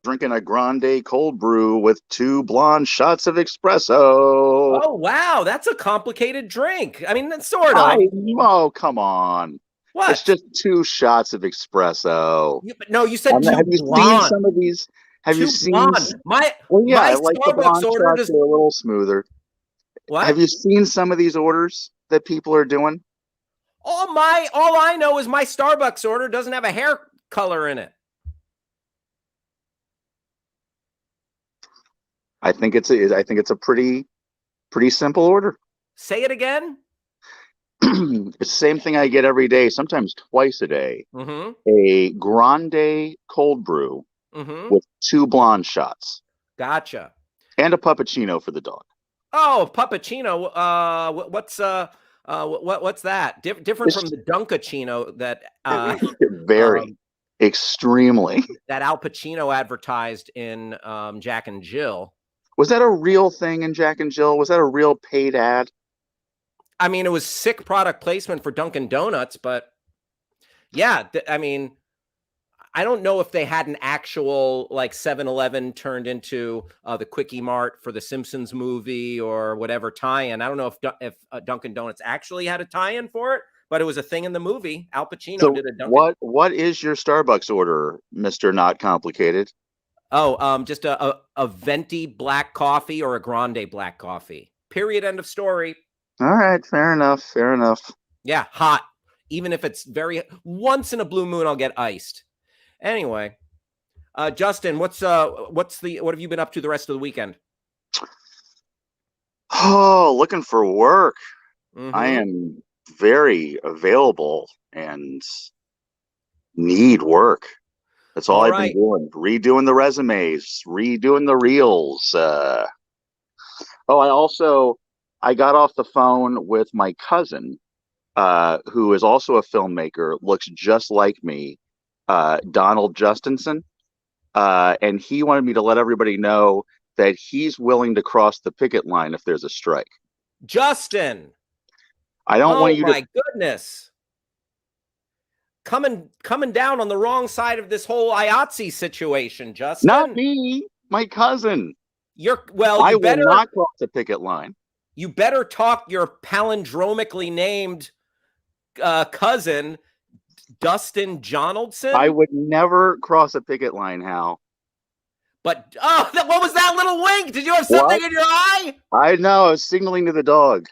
drinking a grande cold brew with 2 blonde shots of espresso. Oh, wow. That's a complicated drink. I mean, that's sort I of. Oh, come on. It's What? just 2 shots of espresso. But no, you said two Have you seen blonde. some of these? Have you Two seen? blonde. My Well, yeah, my like the Starbucks blonde order shots does are a little smoother. Have what? you seen some of these orders that people are doing? All I know is my Starbucks order doesn't have a hair color in it. I think it's a pretty simple order. Say it again. It's the same thing I get every day, sometimes twice a day. Mm-hmm. A grande cold brew Mm-hmm. with 2 blonde shots Gotcha. and a puppuccino for the dog. Oh, puppuccino. What's that? Different It's from the Dunkachino that very extremely. that Al Pacino advertised in Jack and Jill. Was that a real thing in Jack and Jill? Was that a real paid ad? I mean, it was sick product placement for Dunkin' Donuts, but yeah, I mean, I don't know if they had an actual like 7-Eleven turned into the Quickie Mart for the Simpsons movie or whatever tie-in. I don't know if Dunkin' Donuts actually had a tie-in for it, but it was a thing in the movie. Al Pacino So did a Dunkin'. what is your Starbucks order, Mr. Not Complicated? Oh, just a venti black coffee or a grande black coffee. Period. End of story. All right, fair enough. Fair enough. Yeah, hot. Even if it's once in a blue moon, I'll get iced. Anyway, Justin, what have you been up to the rest of the weekend? Oh, looking for work. Mm-hmm. I am very available and need work. That's all I've been doing. Redoing the resumes, redoing the reels. I got off the phone with my cousin, who is also a filmmaker, looks just like me, Donald Justinson. And he wanted me to let everybody know that he's willing to cross the picket line if there's a strike. Justin, I don't want you to. Oh my goodness. Coming down on the wrong side of this whole IATSE situation, Justin. Not me, my cousin. I will not cross the picket line. You better talk your palindromically named cousin, Dustin Jonaldson. I would never cross a picket line, Hal. But what was that little wink? Did you have something in your eye? I know. I was signaling to the dog.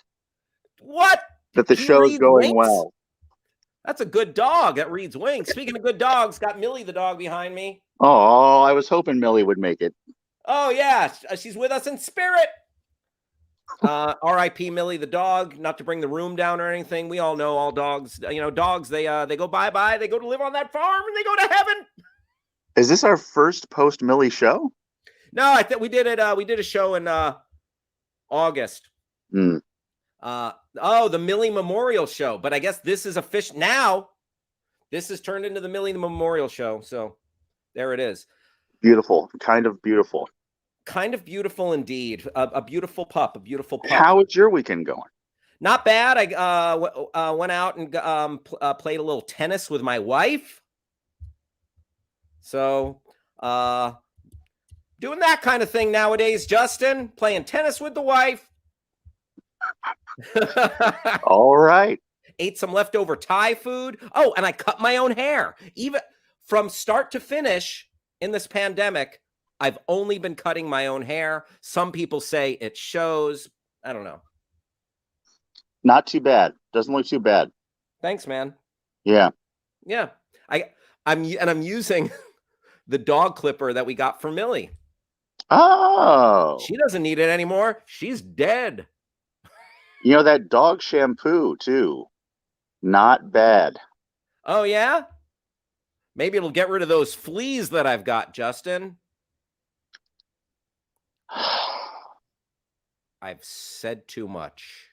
What? That the show's going well. That's a good dog that reads winks. Speaking of good dogs, got Millie the dog behind me. Oh, I was hoping Millie would make it. Oh, yeah. She's with us in spirit. R.I.P. Millie the dog. Not to bring the room down or anything. We all know all dogs. Dogs, they go bye-bye. They go to live on that farm and they go to heaven. Is this our first post-Millie show? No, I think we did it. We did a show in August. Hmm. The Millie Memorial Show. But I guess this is official now. This has turned into the Millie Memorial Show. So there it is. Beautiful. Kind of beautiful. Kind of beautiful indeed. A beautiful pup. A beautiful pup. How is your weekend going? Not bad. I went out and played a little tennis with my wife. So doing that kind of thing nowadays, Justin. Playing tennis with the wife. All right. Ate some leftover Thai food. Oh, and I cut my own hair. Even from start to finish in this pandemic, I've only been cutting my own hair. Some people say it shows. I don't know. Not too bad. Doesn't look too bad. Thanks, man. Yeah. Yeah. I'm using the dog clipper that we got for Millie. Oh. She doesn't need it anymore. She's dead. That dog shampoo too. Not bad. Oh, yeah? Maybe it'll get rid of those fleas that I've got, Justin. I've said too much.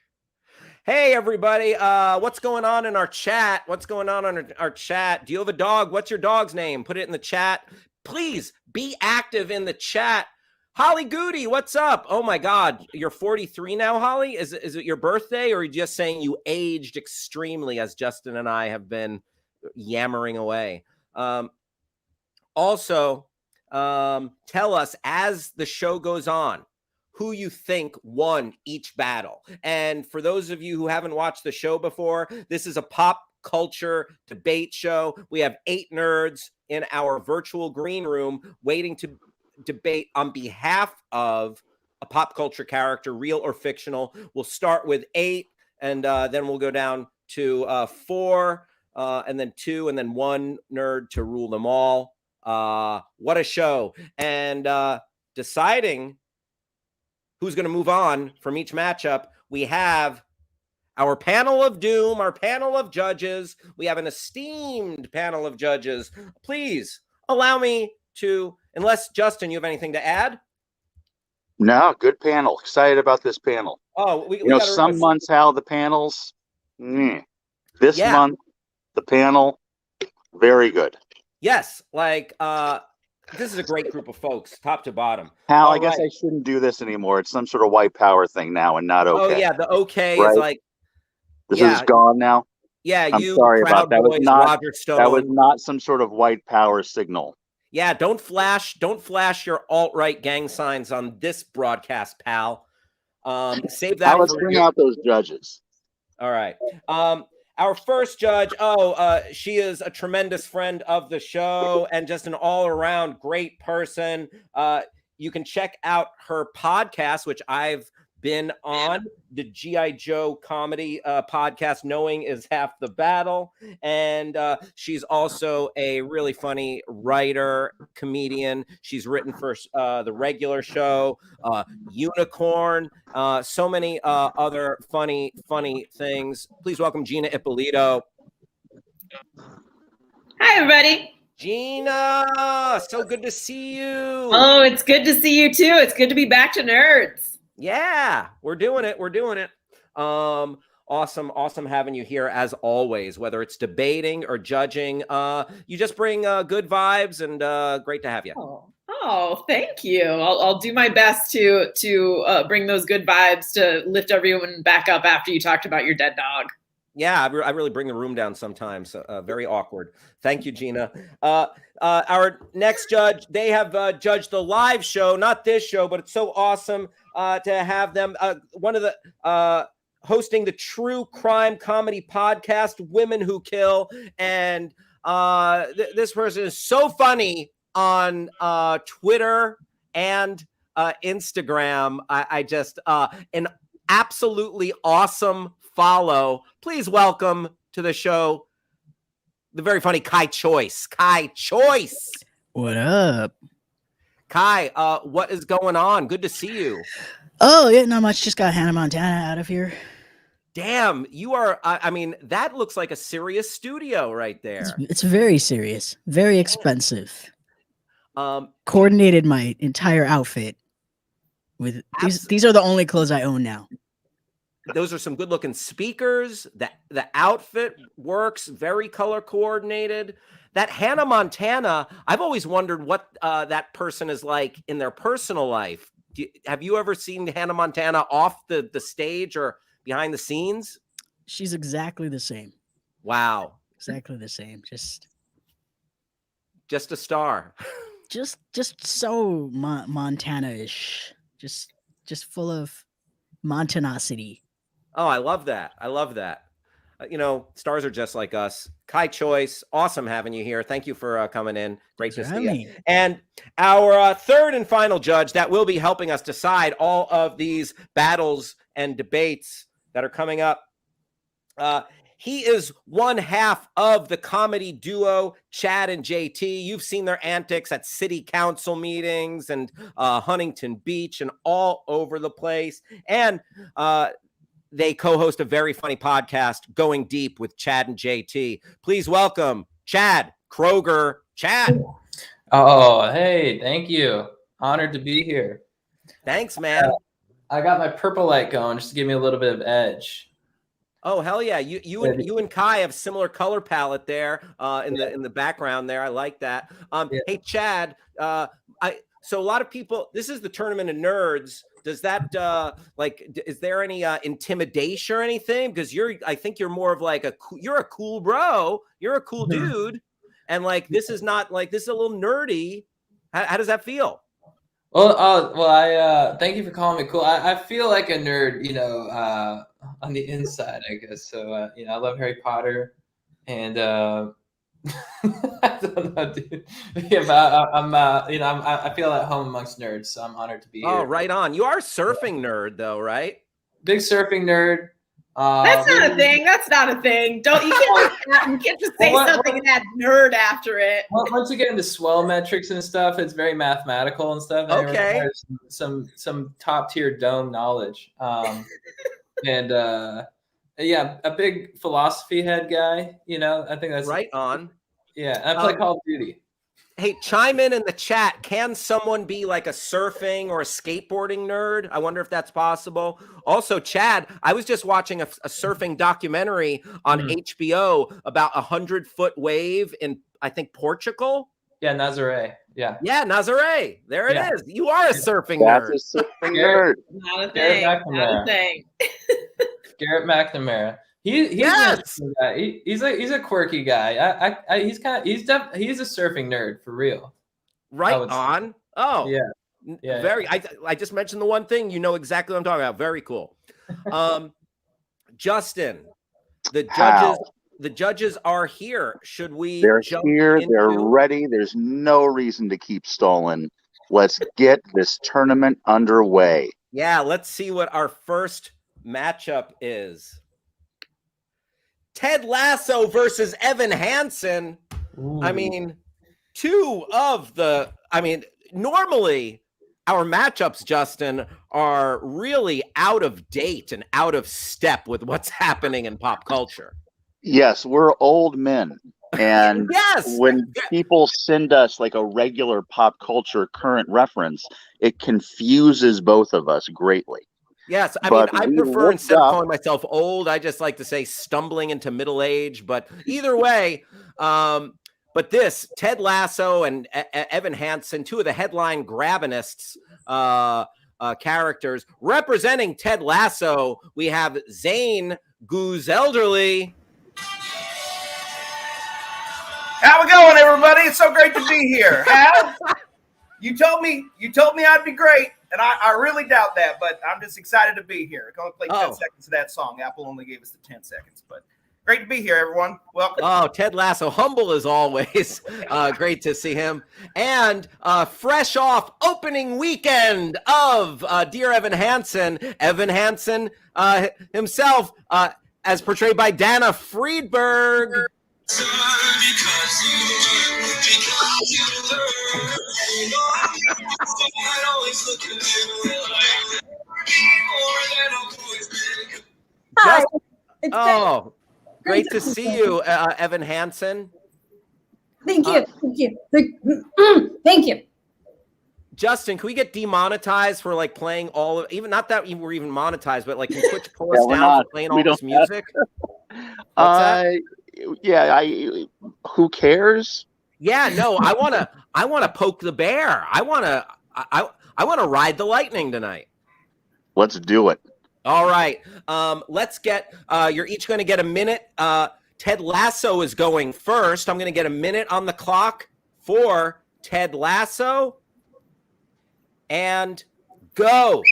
Hey, everybody. What's going on in our chat? What's going on our chat? Do you have a dog? What's your dog's name? Put it in the chat. Please be active in the chat. Holly Goody, what's up? Oh, my God. You're 43 now, Holly? Is it your birthday, or are you just saying you aged extremely as Justin and I have been yammering away? Also, tell us as the show goes on who you think won each battle. And for those of you who haven't watched the show before, this is a pop culture debate show. We have 8 nerds in our virtual green room waiting to debate on behalf of a pop culture character, real or fictional. We'll start with 8, and then we'll go down to 4, and then 2, and then 1 nerd to rule them all. What a show. And deciding who's going to move on from each matchup, we have our panel of doom, our panel of judges. We have an esteemed panel of judges. Please allow me to, unless Justin, you have anything to add? No, good panel. Excited about this panel. Oh, some months, Hal, the panels, this month, the panel, very good. Yes, like this is a great group of folks, top to bottom. Hal, I guess I shouldn't do this anymore. It's some sort of white power thing now and not okay. Oh, yeah, the okay right? Is like... This is gone now? Yeah, I'm sorry about that. That was not some sort of white power signal. Yeah, don't flash your alt-right gang signs on this broadcast, pal. Save that. Let's bring out those judges. All right. Our first judge, she is a tremendous friend of the show and just an all-around great person. You can check out her podcast, which I've been on, the G.I. Joe comedy podcast, Knowing is Half the Battle. And she's also a really funny writer, comedian. She's written for The Regular Show, Unicorn, so many other funny things. Please welcome Gina Ippolito. Hi, everybody. Gina, so good to see you. Oh, it's good to see you too. It's good to be back to Nerds. Yeah, we're doing it. Awesome having you here as always, whether it's debating or judging. You just bring good vibes, and great to have you. Oh, thank you. I'll do my best to bring those good vibes to lift everyone back up after you talked about your dead dog. Yeah, I really bring the room down sometimes. Very awkward. Thank you, Gina. Our next judge, they have judged the live show, not this show, but it's so awesome to have them. One of the hosting the true crime comedy podcast, Women Who Kill. And this person is so funny on Twitter and Instagram. I just an absolutely awesome follow. Please welcome to the show the very funny Kai Choice. Kai Choice. What up? Kai, what is going on? Good to see you. Oh, yeah, not much. Just got Hannah Montana out of here. Damn, you are, I mean, that looks like a serious studio right there. It's very serious, very expensive. Coordinated my entire outfit with these are the only clothes I own now. Those are some good looking speakers. The outfit works, very color coordinated. That Hannah Montana, I've always wondered what that person is like in their personal life. Have you ever seen Hannah Montana off the stage or behind the scenes? She's exactly the same. Wow. Exactly the same. Just a star. just so Montana-ish. Just full of Montanosity. Oh, I love that. Stars are just like us. Kai Choice, awesome having you here. Thank you for coming in. Great to see you. And our third and final judge that will be helping us decide all of these battles and debates that are coming up. He is one half of the comedy duo Chad and JT. You've seen their antics at city council meetings and Huntington Beach and all over the place. And they co-host a very funny podcast, Going Deep with Chad and JT. Please welcome Chad Kroeger. Chad. Oh, hey, thank you. Honored to be here. Thanks, man. I got my purple light going just to give me a little bit of edge. Oh, hell yeah. You and Kai have similar color palette there in the background there. I like that. Hey, Chad, so a lot of people, this is the Tournament of Nerds. Does that is there any intimidation or anything? Because I think you're more of like you're a cool bro. You're a cool dude. And this is not this is a little nerdy. How does that feel? Well, I thank you for calling me cool. I feel like a nerd, on the inside, I guess. So, I love Harry Potter, and I don't know, dude. Yeah, but I feel at home amongst nerds, so I'm honored to be here. Oh, right on. You are a surfing nerd, though, right? Big surfing nerd. That's not a thing. That's not a thing. You can't just say something and add nerd after it. Once you get into swell metrics and stuff, it's very mathematical and stuff. And Okay. It requires some top tier dome knowledge. And a big philosophy head guy. I think that's right on. Yeah, I play Call of Duty. Hey, chime in the chat. Can someone be like a surfing or a skateboarding nerd? I wonder if that's possible. Also, Chad, I was just watching a surfing documentary on HBO about 100-foot wave in, I think, Portugal. Yeah, Nazaré. Yeah. Yeah, Nazaré. There it is. You are a surfing nerd. That's a surfing nerd. Not a thing. Not a thing. Garrett McNamara. He's a quirky guy. He's a surfing nerd for real. Right on. Oh yeah. Very. I just mentioned the one thing. You know exactly what I'm talking about. Very cool. Justin, the judges are here. Should we? They're here. They're ready. There's no reason to keep stalling. Let's get this tournament underway. Yeah. Let's see what our first matchup is. Ted Lasso versus Evan Hansen. Ooh. Normally our matchups, Justin, are really out of date and out of step with what's happening in pop culture. Yes, we're old men. And when people send us like a regular pop culture current reference, it confuses both of us greatly. Yes, I prefer, instead of calling myself old, I just like to say stumbling into middle age. But either way, but this, Ted Lasso and Evan Hansen, two of the headline grabbinists characters. Representing Ted Lasso, we have Zane Goose Elderly. How we going, everybody? It's so great to be here. Hal, you told me I'd be great. And I really doubt that, but I'm just excited to be here. I can only play 10 seconds of that song. Apple only gave us the 10 seconds, but great to be here, everyone. Welcome. Oh, Ted Lasso, humble as always. Great to see him. And fresh off opening weekend of Dear Evan Hansen himself, as portrayed by Dana Friedberg. Hi. Great to see you, Evan Hansen. Thank you. Thank you. Justin, can we get demonetized for like playing all of, even not that we're even monetized, but like can Twitch pull us down for playing all this music? Who cares? Yeah, no, I wanna poke the bear. I wanna ride the lightning tonight. Let's do it. All right. Let's get you're each gonna get a minute. Ted Lasso is going first. I'm gonna get a minute on the clock for Ted Lasso. And go.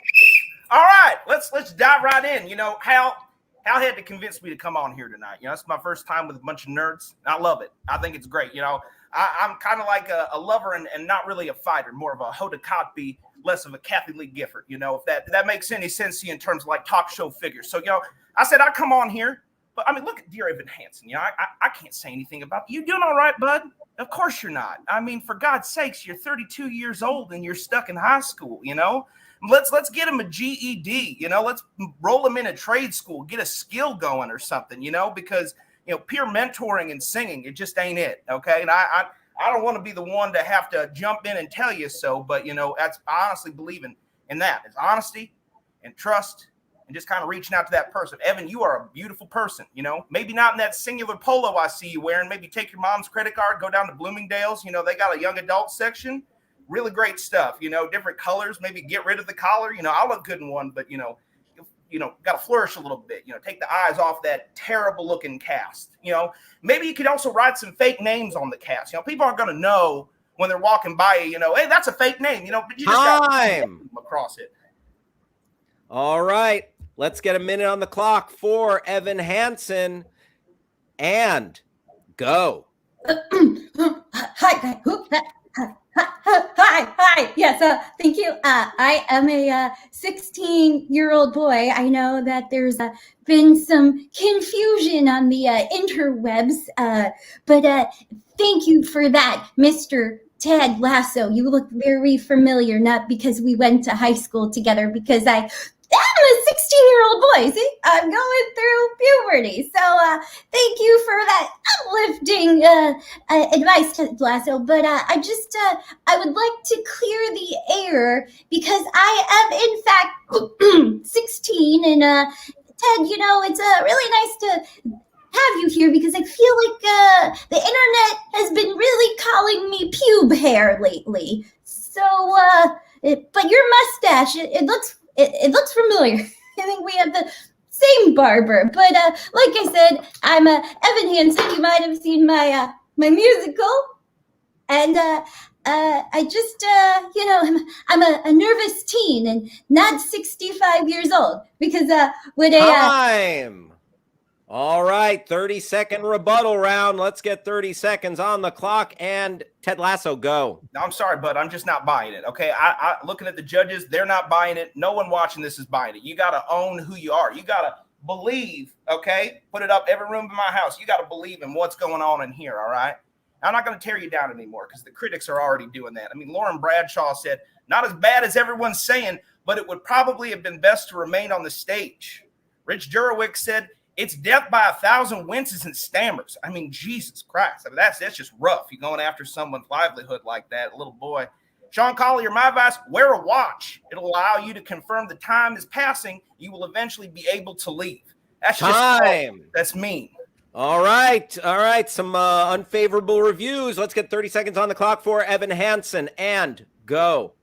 All right, let's dive right in. Hal had to convince me to come on here tonight. It's my first time with a bunch of nerds. I love it. I think it's great. I'm kind of like a lover and not really a fighter, more of a Hoda Kotb, less of a Kathy Lee Gifford. If that makes any sense to you in terms of like talk show figures. So, I said I'd come on here, but look at Dear Evan Hansen. I can't say anything about you. Doing all right, bud? Of course you're not. For God's sakes, you're 32 years old and you're stuck in high school. Let's get him a GED. Let's roll him in a trade school, get a skill going or something. Because peer mentoring and singing, it just ain't it. Okay, and I don't want to be the one to have to jump in and tell you so, but I honestly believe in that. It's honesty and trust. And just kind of reaching out to that person. Evan, you are a beautiful person, maybe not in that singular polo I see you wearing. Maybe take your mom's credit card, go down to Bloomingdale's. They got a young adult section. Really great stuff, different colors. Maybe get rid of the collar. I look good in one, but, got to flourish a little bit. Take the eyes off that terrible looking cast. Maybe you could also write some fake names on the cast. People aren't going to know when they're walking by you, hey, that's a fake name, but you just got Time. across it. All right. Let's get a minute on the clock for Evan Hansen. And go. Hi. Hi. Yes, thank you. I am a 16-year-old boy. I know that there's been some confusion on the interwebs, but thank you for that, Mr. Ted Lasso. You look very familiar, not because we went to high school together, because I'm a 16-year-old boy. See, I'm going through puberty. So thank you for that uplifting advice, Ted Lasso. But I would like to clear the air because I am, in fact, 16. And Ted, it's really nice to have you here because I feel like the internet has been really calling me pube hair lately. So, but your mustache, it looks familiar. I think we have the same barber. But like I said, I'm Evan Hansen. You might have seen my musical, and I just I'm a nervous teen and not 65 years old because with a Time. All right, 30-second rebuttal round. Let's get 30 seconds on the clock. And Ted Lasso, go. No, I'm sorry, bud. I'm just not buying it. Okay, I looking at the judges, they're not buying it. No one watching this is buying it. You got to own who you are. You got to believe. Okay, put it up every room in my house. You got to believe in what's going on in here. All right. I'm not going to tear you down anymore because the critics are already doing that. I mean, Lauren Bradshaw said, not as bad as everyone's saying, but it would probably have been best to remain on the stage. Rich Jurowicz said, it's death by 1,000 winces and stammers. I mean, Jesus Christ. I mean, that's just rough. You're going after someone's livelihood like that, a little boy. Sean Collier, my advice, wear a watch. It'll allow you to confirm the time is passing. You will eventually be able to leave. That's just time. That's mean. All right. Some unfavorable reviews. Let's get 30 seconds on the clock for Evan Hansen. And go.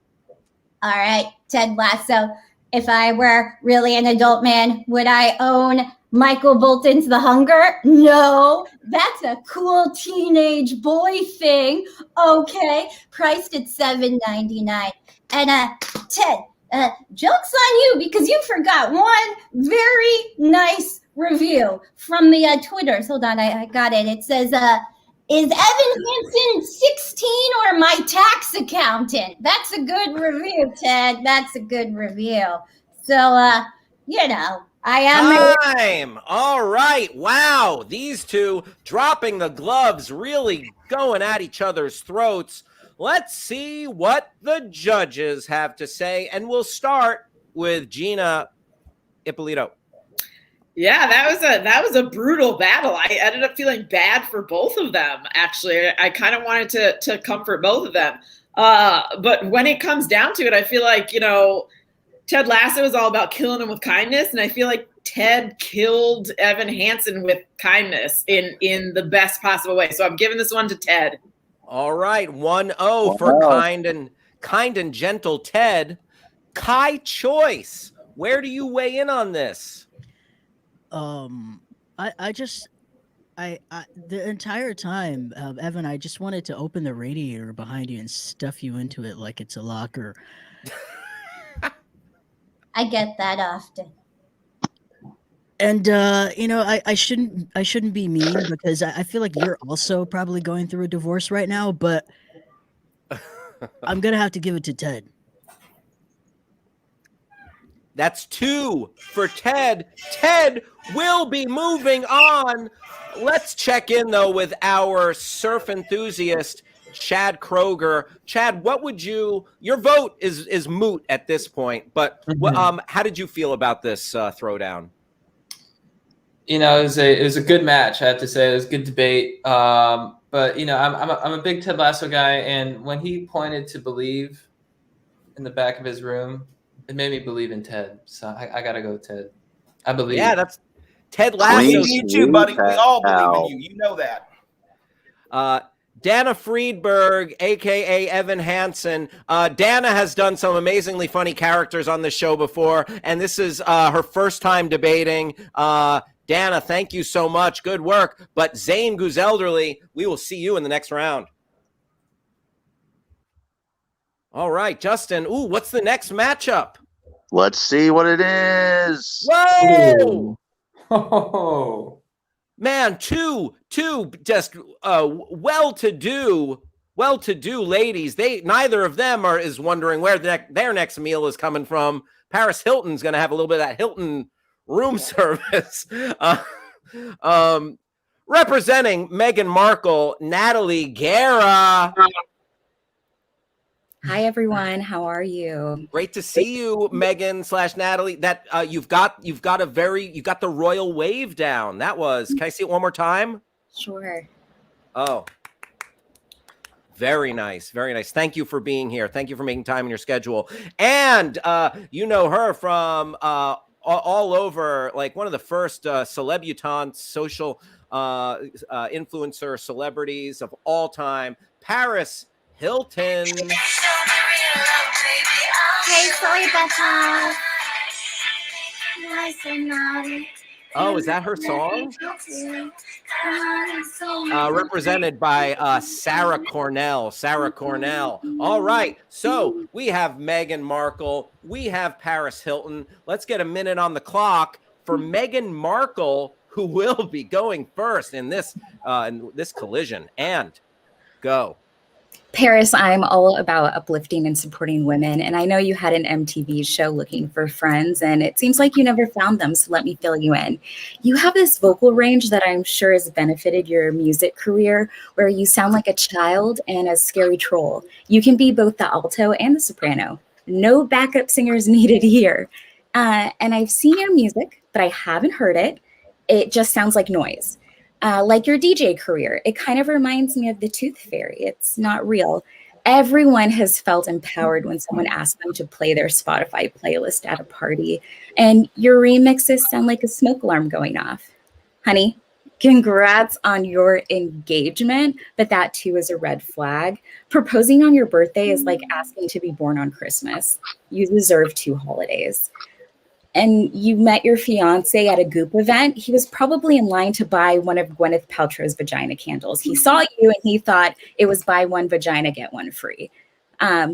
All right, Ted Lasso. If I were really an adult man, would I own Michael Bolton's The Hunger? No, that's a cool teenage boy thing. Okay, priced at $7.99. And Ted, joke's on you because you forgot one very nice review from the Twitters. Hold on, I got it. It says, is Evan Hansen 16 or my tax accountant? That's a good review, Ted. That's a good review. So, I am. Time. All right. Wow. These two dropping the gloves, really going at each other's throats. Let's see what the judges have to say. And we'll start with Gina Ippolito. Yeah, that was a brutal battle. I ended up feeling bad for both of them, actually. I kind of wanted to comfort both of them. But when it comes down to it, I feel like, Ted Lasso is all about killing him with kindness. And I feel like Ted killed Evan Hansen with kindness in the best possible way. So I'm giving this one to Ted. All right. 1-0 for kind and gentle Ted. Kai Choice, where do you weigh in on this? I the entire time, Evan, I just wanted to open the radiator behind you and stuff you into it like it's a locker. I get that often. And I shouldn't be mean because I feel like you're also probably going through a divorce right now, but I'm gonna have to give it to Ted. That's 2 for Ted. Ted will be moving on. Let's check in, though, with our surf enthusiast, Chad Kroger. Chad, what would your vote is moot at this point, but how did you feel about this throwdown? It was a good match, I have to say. It was a good debate. But I'm a big Ted Lasso guy, and when he pointed to believe in the back of his room, it made me believe in Ted. So I gotta go with Ted. I believe. Yeah, that's Ted Lasso. We need you, buddy. We all believe in you. You know that. Dana Friedberg, a.k.a. Evan Hansen. Dana has done some amazingly funny characters on the show before, and this is her first time debating. Dana, thank you so much. Good work. But Zane Guzelderly, we will see you in the next round. All right, Justin. Ooh, what's the next matchup? Let's see what it is. Whoa! Oh, Man, two just well-to-do ladies. They neither of them is wondering where their next meal is coming from. Paris Hilton's going to have a little bit of that Hilton room service. Representing Meghan Markle, Natalie Guerra. Hi everyone, how are you? Great to see you, Megan/Natalie. That you've got the royal wave down. That was. Can I see it one more time? Sure. Oh, very nice, very nice. Thank you for being here. Thank you for making time in your schedule. And you know her from all over, like one of the first celebutantes, social influencer celebrities of all time, Paris Hilton. Hey, sorry about that. Nice and naughty. Oh, is that her song? Represented by Sarah Cornell. Sarah Cornell. All right. So we have Meghan Markle. We have Paris Hilton. Let's get a minute on the clock for Meghan Markle, who will be going first in this collision. And go. Paris, I'm all about uplifting and supporting women. And I know you had an MTV show looking for friends, and it seems like you never found them. So let me fill you in. You have this vocal range that I'm sure has benefited your music career, where you sound like a child and a scary troll. You can be both the alto and the soprano. No backup singers needed here. And I've seen your music, but I haven't heard it. It just sounds like noise. Like your DJ career, it kind of reminds me of the Tooth Fairy. It's not real. Everyone has felt empowered when someone asks them to play their Spotify playlist at a party, and your remixes sound like a smoke alarm going off. Honey, congrats on your engagement, but that too is a red flag. Proposing on your birthday is like asking to be born on Christmas. You deserve 2 holidays. And you met your fiance at a Goop event. He was probably in line to buy one of Gwyneth Paltrow's vagina candles. He saw you and he thought it was buy one vagina, get one free.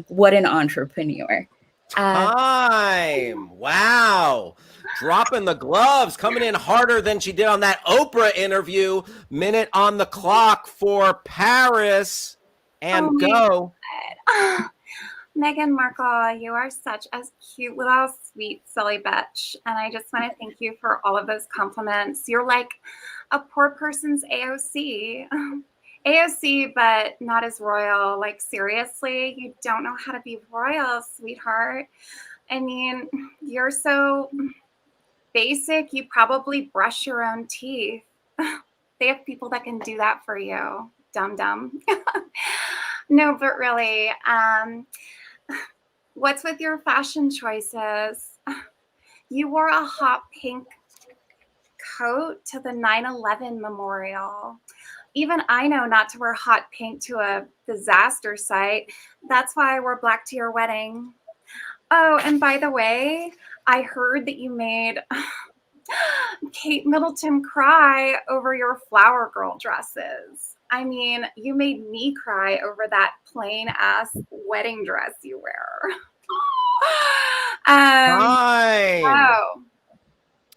What an entrepreneur. Time. Wow. Dropping the gloves, coming in harder than she did on that Oprah interview. Minute on the clock for Paris. And go. Meghan Markle, you are such a cute little sweet silly bitch, and I just want to thank you for all of those compliments. You're like a poor person's AOC. AOC, but not as royal. Like, seriously, you don't know how to be royal, sweetheart. I mean, you're so basic, you probably brush your own teeth. They have people that can do that for you. Dum-dum. No, but really, what's with your fashion choices? You wore a hot pink coat to the 9/11 memorial. Even I know not to wear hot pink to a disaster site. That's why I wore black to your wedding. Oh, and by the way, I heard that you made Kate Middleton cry over your flower girl dresses. I mean, you made me cry over that plain ass wedding dress you wear. Time. Oh.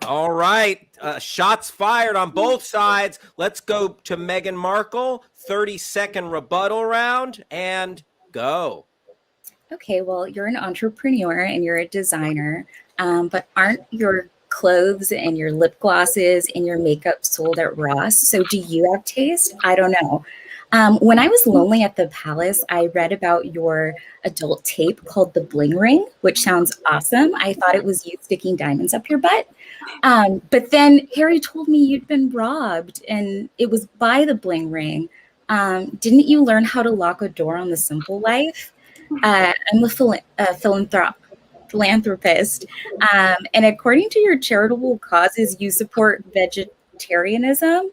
All right. Shots fired on both sides. Let's go to Meghan Markle. 30-second rebuttal round and go. Okay, well, you're an entrepreneur and you're a designer, but aren't your clothes and your lip glosses and your makeup sold at Ross? So do you have taste? I don't know. When I was lonely at the palace, I read about your adult tape called The Bling Ring, which sounds awesome. I thought it was you sticking diamonds up your butt. But then Harry told me you'd been robbed and it was by The Bling Ring. Didn't you learn how to lock a door on The Simple Life? I'm a philanthropist. And according to your charitable causes, you support vegetarianism,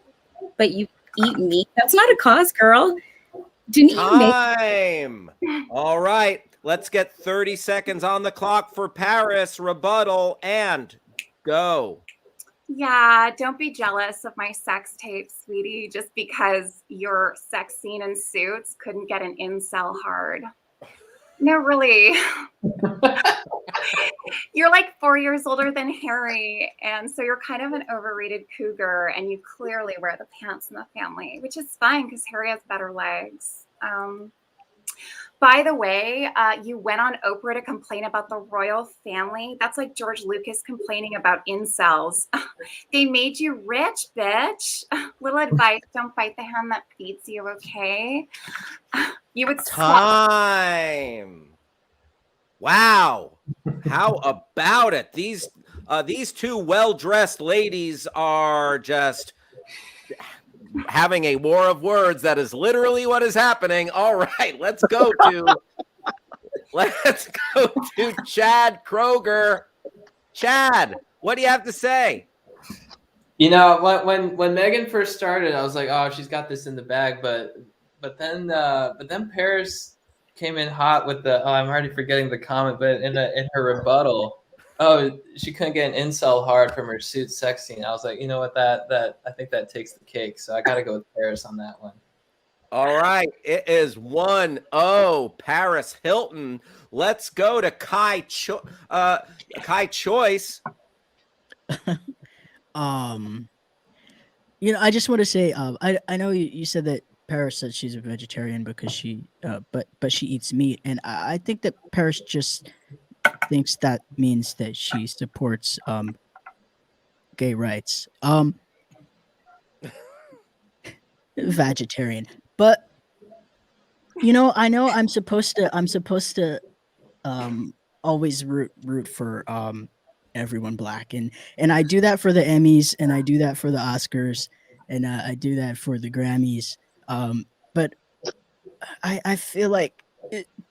but you eat meat. That's not a cause, girl. Didn't you make Time. All right. Let's get 30 seconds on the clock for Paris. Rebuttal and go. Yeah, don't be jealous of my sex tape, sweetie, just because your sex scene in Suits couldn't get an incel hard. No, really. You're like 4 years older than Harry, and so you're kind of an overrated cougar, and you clearly wear the pants in the family, which is fine because Harry has better legs. By the way, you went on Oprah to complain about the royal family. That's like George Lucas complaining about incels. They made you rich, bitch. Little advice, don't bite the hand that feeds you, okay? You would Time. Wow. How about it? These two well-dressed ladies are just having a war of words. That is literally what is happening. All right, let's go to Chad Kroger. Chad, what do you have to say? You know, when Megan first started, I was like, oh, she's got this in the bag, but then Paris came in hot with the I'm already forgetting the comment, but in her rebuttal, oh, she couldn't get an incel hard from her suit sex scene. I was like, you know what, that I think that takes the cake. So I got to go with Paris on that one. All right, it is 1-0 Paris Hilton. Let's go to Kai Choice. I just want to say, I know you said that Paris said she's a vegetarian because she eats meat, and I think that Paris just thinks that means that she supports gay rights. Vegetarian, but I know I'm supposed to always root for everyone black, and I do that for the Emmys, and I do that for the Oscars, and I do that for the Grammys. But I feel like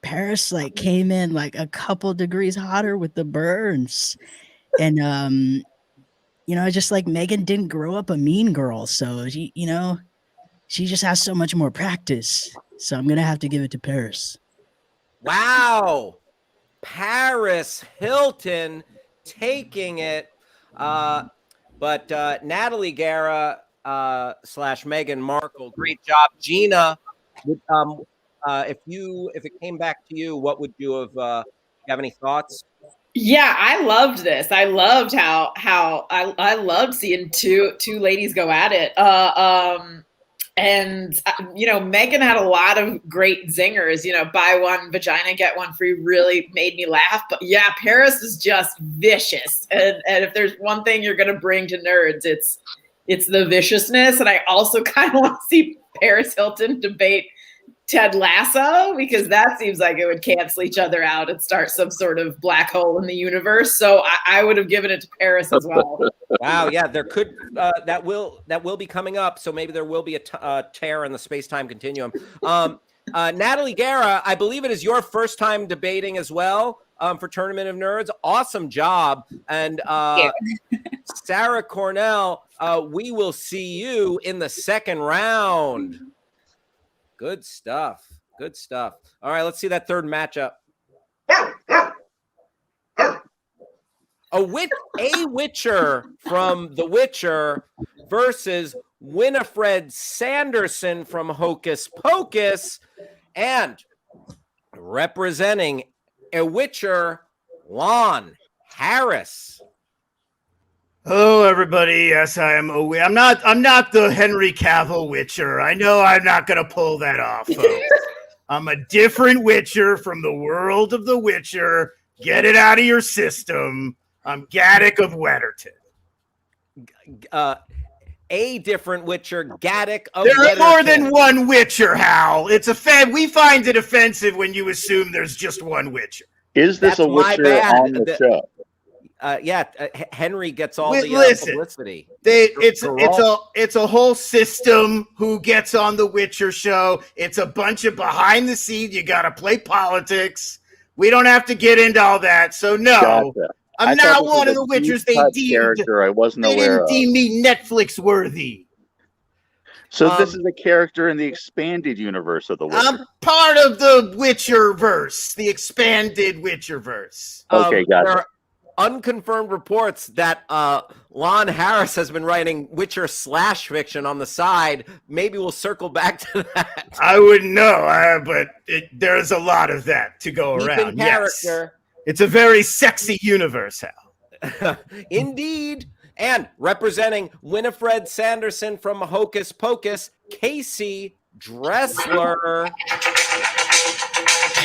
Paris came in like a couple degrees hotter with the burns, and just like Megan didn't grow up a mean girl, so she just has so much more practice. So I'm gonna have to give it to Paris. Wow, Paris Hilton taking it, but Natalie Guerra / Meghan Markle, great job. Gina, if it came back to you, what would you have have any thoughts? Yeah, I loved this. I loved how I loved seeing two ladies go at it. And Megan had a lot of great zingers. Buy one vagina, get one free really made me laugh. But yeah, Paris is just vicious. And if there's one thing you're gonna bring to nerds, it's the viciousness. And I also kind of want to see Paris Hilton debate Ted Lasso, because that seems like it would cancel each other out and start some sort of black hole in the universe. So I would have given it to Paris as well. Wow, yeah, there could that will be coming up. So maybe there will be a tear in the space-time continuum. Natalie Guerra, I believe it is your first time debating as well for Tournament of Nerds. Awesome job. And Sarah Cornell, we will see you in the second round. Good stuff. Good stuff. All right, let's see that third matchup. A Witcher from The Witcher versus Winifred Sanderson from Hocus Pocus, and representing a Witcher, Lon Harris. Hello, everybody. Yes, I am. I'm not the Henry Cavill Witcher. I know I'm not going to pull that off, folks. I'm a different Witcher from the world of The Witcher. Get it out of your system. I'm Gaddock of Wetterton. A different Witcher, Gaddock of There Wetterton. are more than one Witcher, Hal. We find it offensive when you assume there's just one Witcher. Is this a Witcher on the show? Henry gets all the publicity. It's a whole system who gets on the Witcher show. It's a bunch of behind the scenes. You got to play politics. We don't have to get into all that. So no, Gotcha. I'm not one of the Witchers they deemed. Character I wasn't they aware didn't deem me Netflix worthy. So this is a character in the expanded universe of the Witcher. I'm part of the Witcher verse, the expanded Witcher verse. Okay, gotcha. unconfirmed reports that Lon Harris has been writing Witcher / fiction on the side. Maybe we'll circle back to that. I wouldn't know, but there's a lot of that to go Deep around. in character. It's a very sexy universe, Hal. Indeed. And representing Winifred Sanderson from Hocus Pocus, Casey Dressler.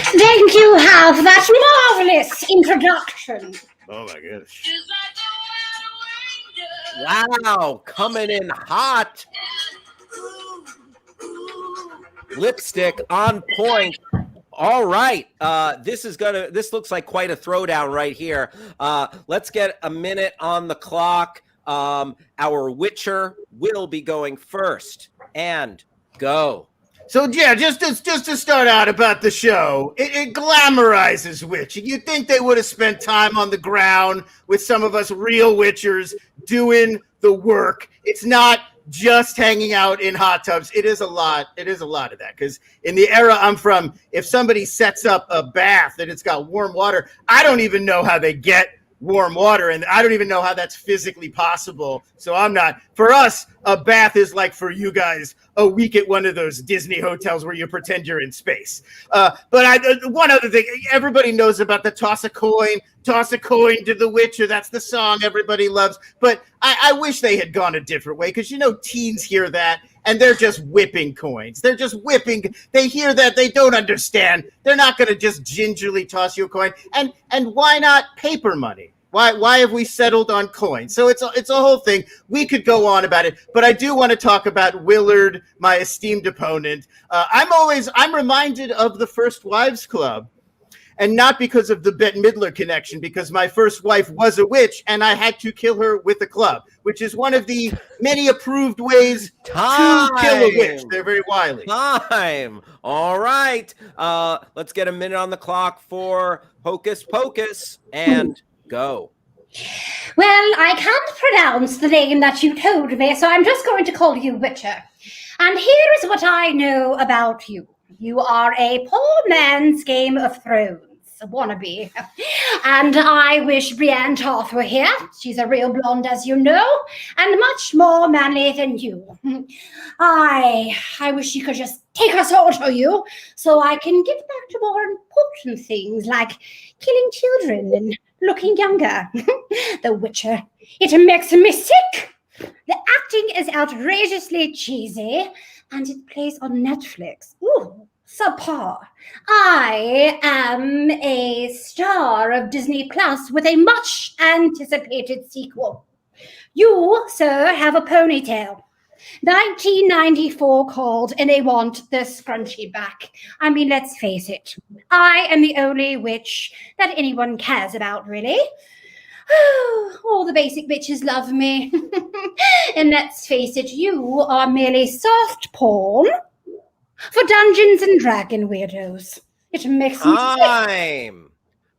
Thank you, Hal, for that marvelous introduction. Oh my goodness. Wow, coming in hot. Lipstick on point. All right. This looks like quite a throwdown right here. Let's get a minute on the clock. Our Witcher will be going first. And go. So yeah, just to start out about the show, it glamorizes witching. You'd think they would have spent time on the ground with some of us real witchers doing the work. It's not just hanging out in hot tubs. It is a lot. It is a lot of that, because in the era I'm from, if somebody sets up a bath and it's got warm water, I don't even know how they get warm water, and I don't even know how that's physically possible. So I'm not. For us, a bath is like for you guys a week at one of those Disney hotels where you pretend you're in space. But one other thing, everybody knows about the toss a coin to the Witcher. That's the song everybody loves. But I wish they had gone a different way, because teens hear that and they're just whipping coins. They're just whipping. They hear that, they don't understand. They're not going to just gingerly toss you a coin. And why not paper money? Why have we settled on coins? So it's a whole thing. We could go on about it, but I do want to talk about Willard, my esteemed opponent. I'm reminded of the First Wives Club, and not because of the Bette Midler connection, because my first wife was a witch and I had to kill her with a club, which is one of the many approved ways to kill a witch. They're very wily. Time. All right. Let's get a minute on the clock for Hocus Pocus and go. Well, I can't pronounce the name that you told me, so I'm just going to call you Witcher. And here is what I know about you. You are a poor man's Game of Thrones wannabe. And I wish Brienne Tarth were here. She's a real blonde, as you know, and much more manly than you. I wish she could just take us all to you so I can get back to more important things like killing children and looking younger. The Witcher, it makes me sick. The acting is outrageously cheesy, and it plays on Netflix. Ooh, subpar. I am a star of Disney Plus with a much anticipated sequel. You, sir, have a ponytail. 1994 called and they want the scrunchie back. I mean, let's face it. I am the only witch that anyone cares about, really. All the basic bitches love me. And let's face it, you are merely soft porn for Dungeons and Dragon weirdos. It makes me sick. Time.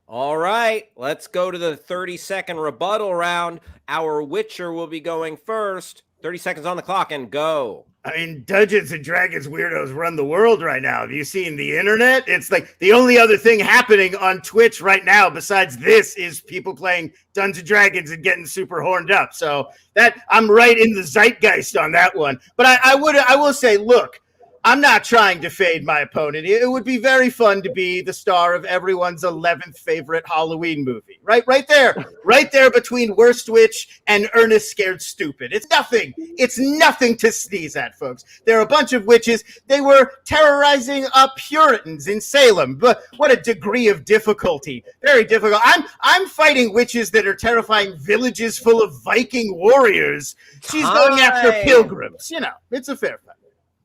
All right, let's go to the 30-second rebuttal round. Our Witcher will be going first. 30 seconds on the clock and go. I mean, Dungeons and Dragons weirdos run the world right now. Have you seen the internet? It's like the only other thing happening on Twitch right now besides this is people playing Dungeons and Dragons and getting super horned up. So that I'm right in the zeitgeist on that one. But I will say, look, I'm not trying to fade my opponent. It would be very fun to be the star of everyone's 11th favorite Halloween movie. Right there between Worst Witch and Ernest Scared Stupid. It's nothing to sneeze at, folks. There are a bunch of witches. They were terrorizing Puritans in Salem. But what a degree of difficulty. Very difficult. I'm fighting witches that are terrifying villages full of Viking warriors. She's going after pilgrims. It's a fair fight.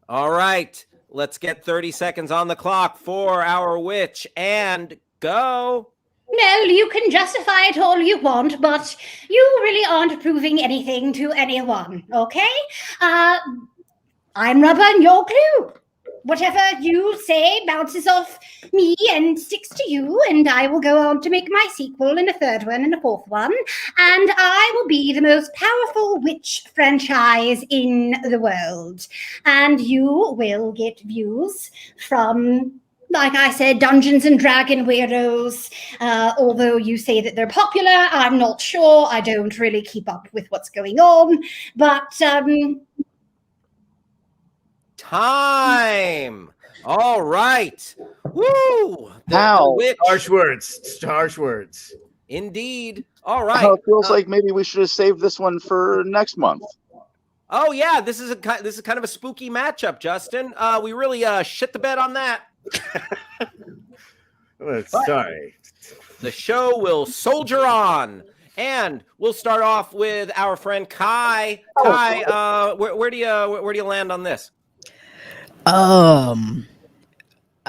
All right, let's get 30 seconds on the clock for our witch and go. Well, you can justify it all you want, but you really aren't proving anything to anyone, okay? I'm rubber and you're glue. Whatever you say bounces off me and sticks to you, and I will go on to make my sequel and a third one and a fourth one, and I will be the most powerful witch franchise in the world. And you will get views from like I said, Dungeons and Dragon weirdos. Although you say that they're popular, I'm not sure. I don't really keep up with what's going on. But Time. All right. Woo! How? Witch. Harsh words. Harsh words. Indeed. All right. How it feels like maybe we should have saved this one for next month. Oh yeah, this is kind of a spooky matchup, Justin. We really shit the bed on that. Sorry. The show will soldier on, and we'll start off with our friend Kai. Kai, where do you land on this? I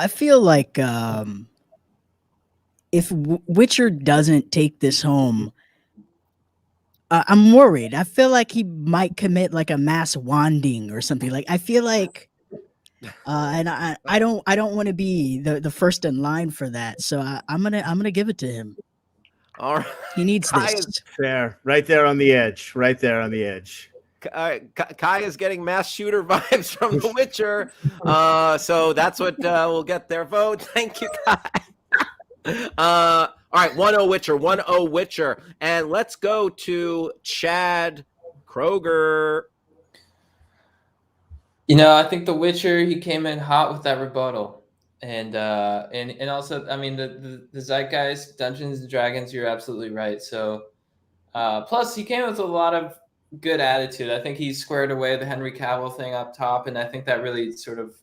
feel like if Witcher doesn't take this home, I'm worried. I feel like he might commit like a mass wanding or something. Like I feel like, and I don't want to be the first in line for that. So I'm gonna give it to him. All right. He needs this. Fair. Right there on the edge. Right there on the edge. Kai is getting mass shooter vibes from The Witcher. So that's what will get their vote. Thank you, Kai. All right, 1-0 Witcher, 1-0 Witcher. And let's go to Chad Kroger. You know, I think The Witcher, he came in hot with that rebuttal. And also, I mean, the Zeitgeist, Dungeons and Dragons, you're absolutely right. So, plus, he came with a lot of good attitude. I think he squared away the Henry Cavill thing up top, and I think that really sort of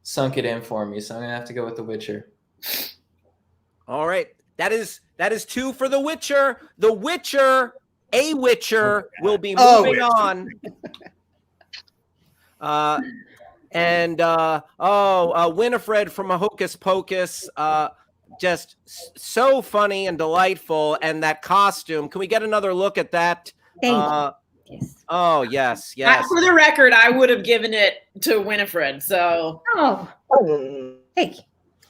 sunk it in for me. So I'm going to have to go with The Witcher. All right. That is 2 for The Witcher. The Witcher, a Witcher, will be moving on. Winifred from a Hocus Pocus, just so funny and delightful, and that costume. Can we get another look at that? thank you. Yes. Oh yes. For the record, I would have given it to Winifred. So. Oh, thank you.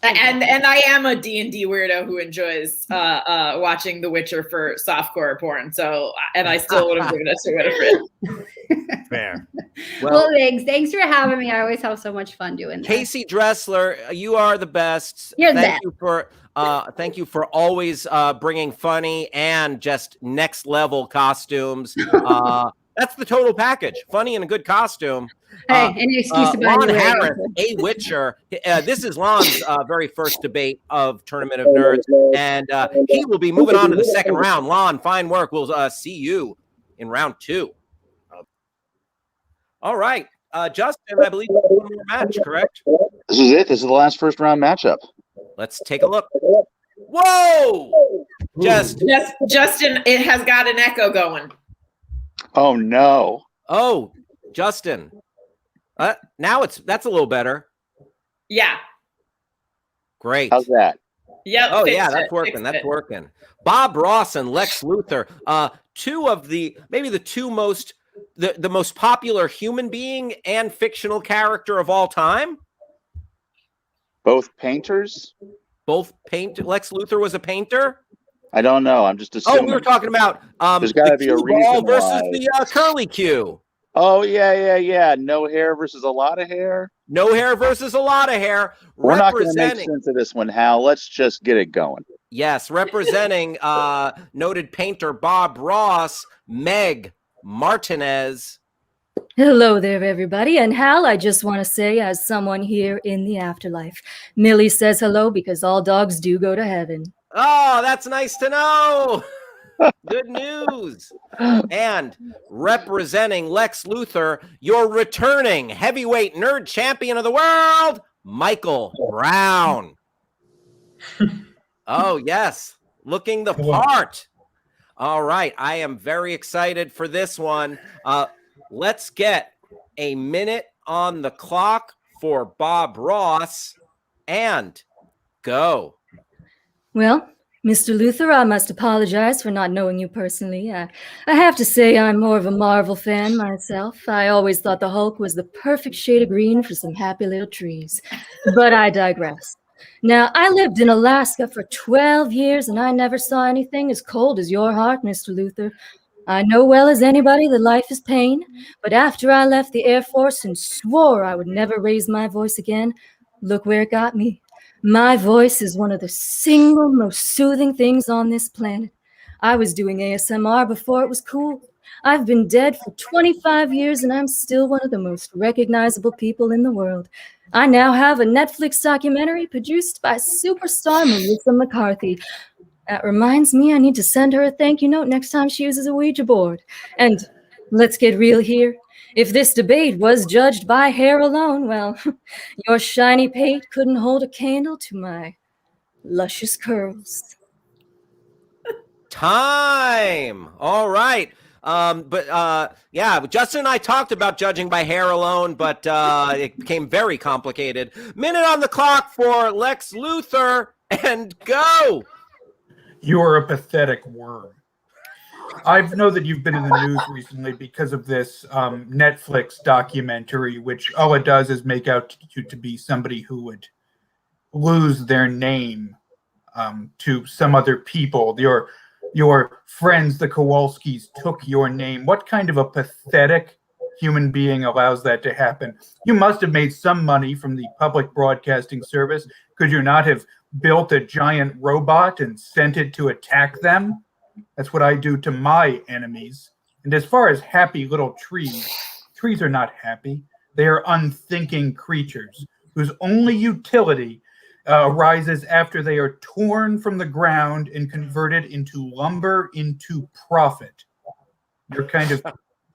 And I am a D&D weirdo who enjoys watching The Witcher for softcore porn. So, and I still would have given it to Winifred. Fair. Well, thanks for having me. I always have so much fun doing this. Casey Dressler, you are the best. You're the thank you for always bringing funny and just next level costumes. That's the total package. Funny and a good costume. Hey, any excuse to buy Lon new Harris, hair. a Witcher. This is Lon's very first debate of Tournament of Nerds, and he will be moving on to the second round. Lon, fine work. We'll see you in round 2. All right, Justin, I believe one more match, correct? This is it. This is the last first round matchup. Let's take a look. Whoa! Justin, it has got an echo going. Oh no. Oh, Justin. Now that's a little better. Yeah. Great. How's that? Yep. Oh yeah, that's working. That's working. Bob Ross and Lex Luthor, two of maybe the two most the most popular human being and fictional character of all time. Both painters? Both Lex Luthor was a painter. I don't know. I'm just assuming. Oh, we were talking about there's got to be a reason versus why. the curly Q. Oh yeah. No hair versus a lot of hair. No hair versus a lot of hair. We're not going to make sense of this one, Hal. Let's just get it going. Yes, representing noted painter Bob Ross, Meg Martinez. Hello there, everybody. And Hal, I just want to say, as someone here in the afterlife, Millie says hello because all dogs do go to heaven. Oh, that's nice to know. Good news. And representing Lex Luthor, your returning heavyweight nerd champion of the world, Michael Brown. Oh, yes. Looking the part. All right. I am very excited for this one. Let's get a minute on the clock for Bob Ross and go. Well, Mr. Luthor, I must apologize for not knowing you personally. I have to say I'm more of a Marvel fan myself. I always thought the Hulk was the perfect shade of green for some happy little trees. But I digress. Now, I lived in Alaska for 12 years, and I never saw anything as cold as your heart, Mr. Luthor. I know well as anybody that life is pain, but after I left the Air Force and swore I would never raise my voice again, look where it got me. My voice is one of the single most soothing things on this planet. I was doing ASMR before it was cool. I've been dead for 25 years and I'm still one of the most recognizable people in the world. I now have a Netflix documentary produced by superstar Melissa McCarthy. That reminds me I need to send her a thank you note next time she uses a Ouija board. And let's get real here. If this debate was judged by hair alone, well, your shiny pate couldn't hold a candle to my luscious curls. Time. All right. Yeah, Justin and I talked about judging by hair alone, but it became very complicated. Minute on the clock for Lex Luthor, and go. You are a pathetic worm. I know that you've been in the news recently because of this Netflix documentary, which all it does is make out you to be somebody who would lose their name to some other people. Your friends, the Kowalskis, took your name. What kind of a pathetic human being allows that to happen? You must have made some money from the public broadcasting service. Could you not have built a giant robot and sent it to attack them? That's what I do to my enemies. And as far as happy little trees are not happy. They are unthinking creatures whose only utility arises after they are torn from the ground and converted into lumber, into profit. Your kind of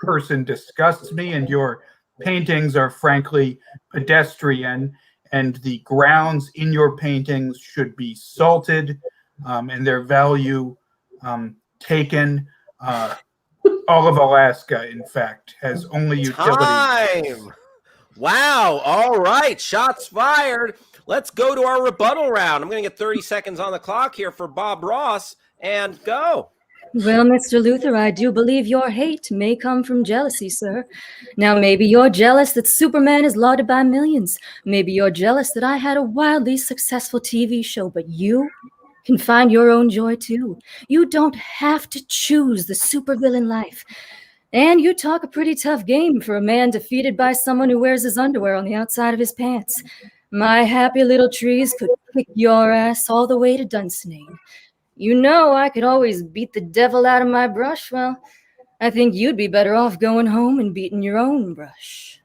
person disgusts me, and your paintings are frankly pedestrian, and the grounds in your paintings should be salted and their value taken. All of Alaska, in fact, has only utility. Time. Wow. All right. Shots fired. Let's go to our rebuttal round. I'm going to get 30 seconds on the clock here for Bob Ross, and go. Well, Mr. Luthor, I do believe your hate may come from jealousy, sir. Now, maybe you're jealous that Superman is lauded by millions. Maybe you're jealous that I had a wildly successful TV show, but you can find your own joy too. You don't have to choose the supervillain life. And you talk a pretty tough game for a man defeated by someone who wears his underwear on the outside of his pants. My happy little trees could kick your ass all the way to Dunsinane. You know I could always beat the devil out of my brush. Well, I think you'd be better off going home and beating your own brush.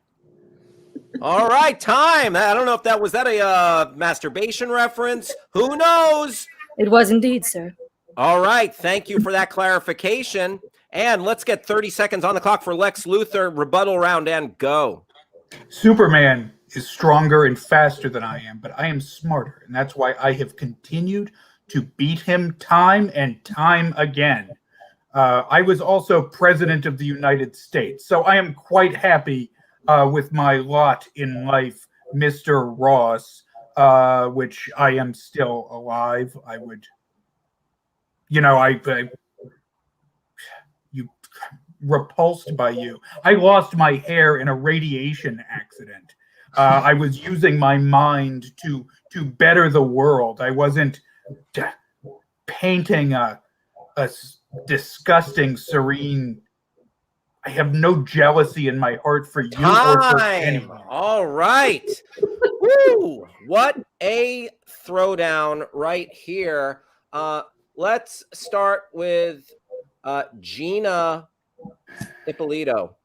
All right, time. I don't know if that was a masturbation reference. Who knows? It was indeed, sir. All right. Thank you for that clarification. And let's get 30 seconds on the clock for Lex Luthor, rebuttal round, and go. Superman is stronger and faster than I am, but I am smarter. And that's why I have continued to beat him time and time again. I was also president of the United States, so I am quite happy with my lot in life, Mr. Ross, which I am still alive. I would, you repulsed by you. I lost my hair in a radiation accident. I was using my mind to better the world. I wasn't painting a disgusting, serene. I have no jealousy in my heart for you or for anyone. All right. Woo! What a throwdown right here. Let's start with Gina Ippolito.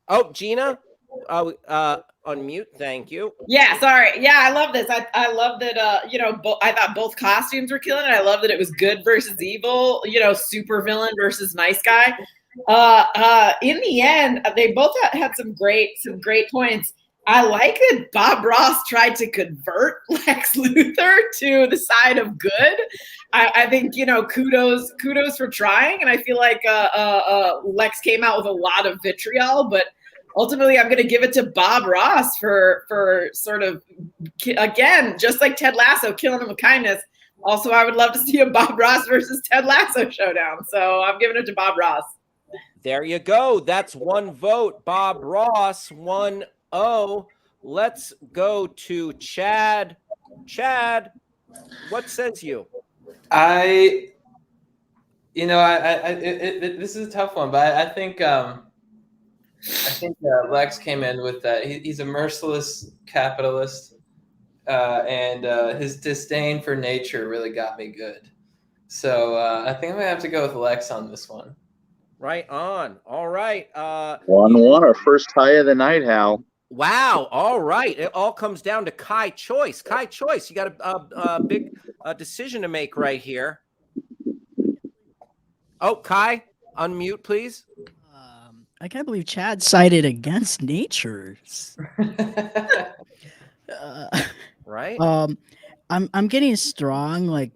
Oh, Gina, unmute. Thank you. Yeah, sorry. Yeah, I love this. I love that. I thought both costumes were killing it. I love that it was good versus evil. Super villain versus nice guy. In the end, they both had some great points. I like that Bob Ross tried to convert Lex Luthor to the side of good. I think, kudos for trying. And I feel like Lex came out with a lot of vitriol, but ultimately I'm going to give it to Bob Ross for sort of, again, just like Ted Lasso, killing him with kindness. Also, I would love to see a Bob Ross versus Ted Lasso showdown. So I'm giving it to Bob Ross. There you go. That's one vote. Bob Ross, 1-0. Let's go to Chad. Chad, what says you? This is a tough one, but I think Lex came in with that. He's a merciless capitalist, and his disdain for nature really got me good. So I think I'm gonna have to go with Lex on this one. Right on. All right. 1-1, our first tie of the night, Hal. Wow. All right. It all comes down to Kai Choice. Kai Choice, you got a big decision to make right here. Oh, Kai, unmute, please. I can't believe Chad sided against nature. Right. I'm getting strong like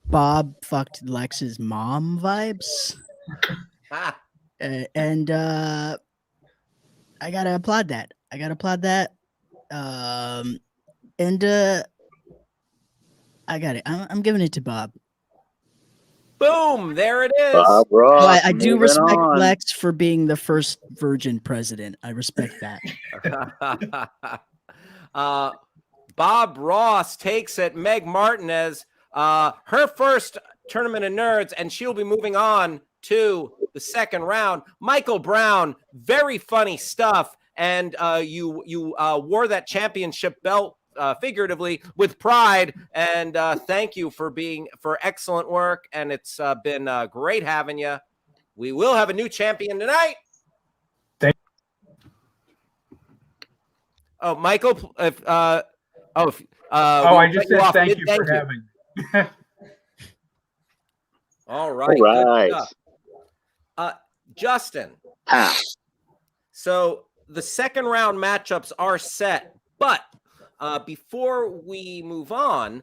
Bob fucked Lex's mom vibes. And I gotta applaud that. And I got it. I'm giving it to Bob. Boom! There it is. Bob Ross. Well, I do moving respect on. Lex for being the first virgin president. I respect that. Bob Ross takes it. Meg Martinez, her first Tournament of Nerds, and she'll be moving on to the second round. Michael Brown, very funny stuff, and you wore that championship belt figuratively with pride, and thank you for excellent work, and it's been great having you. We will have a new champion tonight. Oh, Michael, if I just said thank you for having me. All right. All right. Good stuff. Justin. So the second round matchups are set, but before we move on,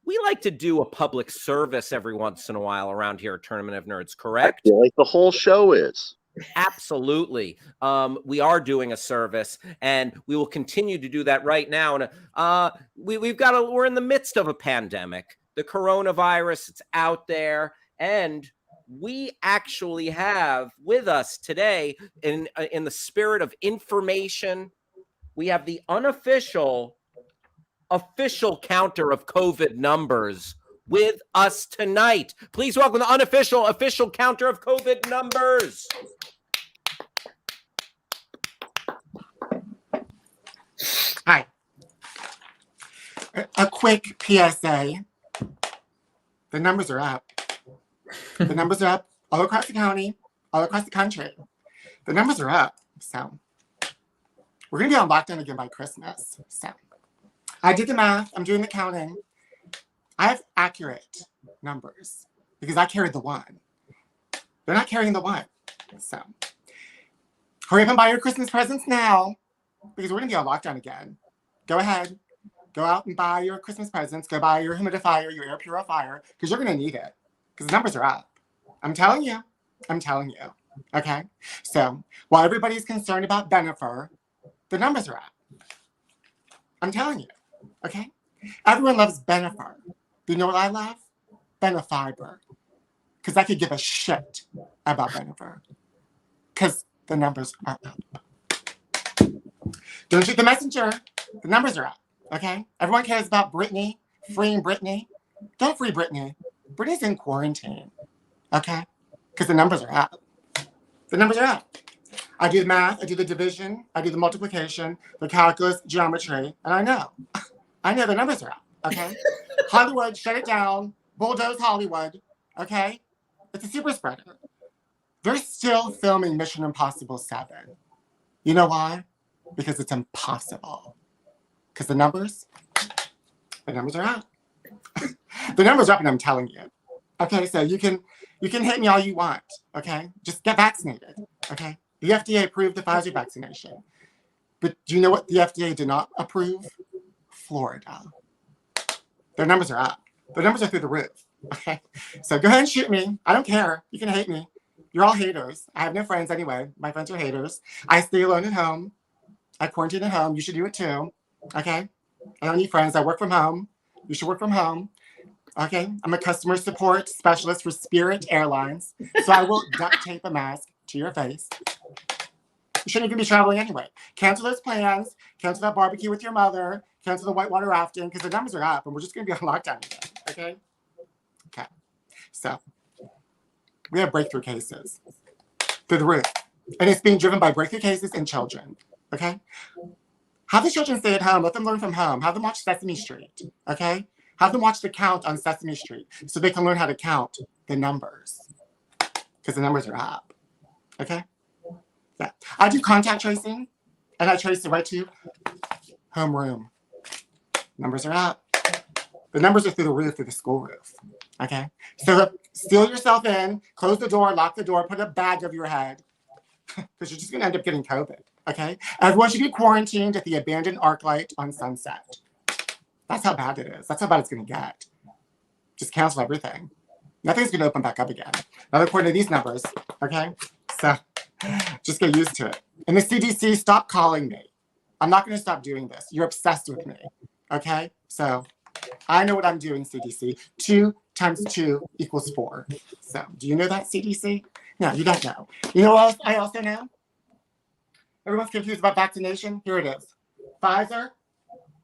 we like to do a public service every once in a while around here at Tournament of Nerds, correct? I feel like the whole show is. Absolutely. We are doing a service, and we will continue to do that right now. And we're in the midst of a pandemic, the coronavirus. It's out there, and we actually have with us today, in the spirit of information, we have the official counter of COVID numbers with us tonight. Please welcome the official counter of COVID numbers. Hi. A quick PSA. The numbers are up. The numbers are up all across the county, all across the country. The numbers are up. So we're going to be on lockdown again by Christmas. So I did the math. I'm doing the counting. I have accurate numbers because I carried the one. They're not carrying the one. So hurry up and buy your Christmas presents now because we're going to be on lockdown again. Go ahead. Go out and buy your Christmas presents. Go buy your humidifier, your air purifier, because you're going to need it because the numbers are up. I'm telling you. Okay? So while everybody's concerned about Bennifer, the numbers are up. I'm telling you. Okay? Everyone loves Bennifer. You know what I love? Benefiber. Because I could give a shit about Bennifer. Because the numbers are up. Don't shoot the messenger. The numbers are up. Okay? Everyone cares about Britney, freeing Britney. Don't free Britney. Britney's in quarantine. Okay? Because the numbers are up. The numbers are up. I do the math, I do the division, I do the multiplication, the calculus, geometry, and I know the numbers are up. Okay? Hollywood, shut it down. Bulldoze Hollywood. Okay? It's a super spreader. They're still filming Mission Impossible 7. You know why? Because it's impossible. Because the numbers are up. The numbers are up, and I'm telling you. Okay, so you can hate me all you want. Okay? Just get vaccinated. Okay? The FDA approved the Pfizer vaccination. But do you know what the FDA did not approve? Florida. Their numbers are up. Their numbers are through the roof. Okay? So go ahead and shoot me. I don't care. You can hate me. You're all haters. I have no friends anyway. My friends are haters. I stay alone at home. I quarantine at home. You should do it too. Okay? I don't need friends. I work from home. You should work from home. Okay? I'm a customer support specialist for Spirit Airlines. So I will duct tape a mask to your face. You shouldn't even be traveling anyway. Cancel those plans. Cancel that barbecue with your mother. Cancel the whitewater rafting because the numbers are up and we're just going to be on lockdown again. Okay? Okay. So we have breakthrough cases through the roof. And it's being driven by breakthrough cases in children. Okay? Have the children stay at home. Let them learn from home. Have them watch Sesame Street. Okay? Have them watch The Count on Sesame Street so they can learn how to count the numbers. Because the numbers are up. Okay? Yeah. I do contact tracing, and I trace it right to homeroom. Numbers are up. The numbers are through the roof, through the school roof. Okay? So seal yourself in, close the door, lock the door, put a bag over your head, because you're just going to end up getting COVID. Okay? Everyone should be quarantined at the abandoned ArcLight on Sunset. That's how bad it is. That's how bad it's going to get. Just cancel everything. Nothing's going to open back up again. Not according to these numbers. Okay? So just get used to it. And the CDC, stop calling me. I'm not going to stop doing this. You're obsessed with me. Okay? So I know what I'm doing, CDC. 2 times 2 equals 4. So do you know that, CDC? No, you don't know. You know what else I also know? Everyone's confused about vaccination. Here it is. Pfizer,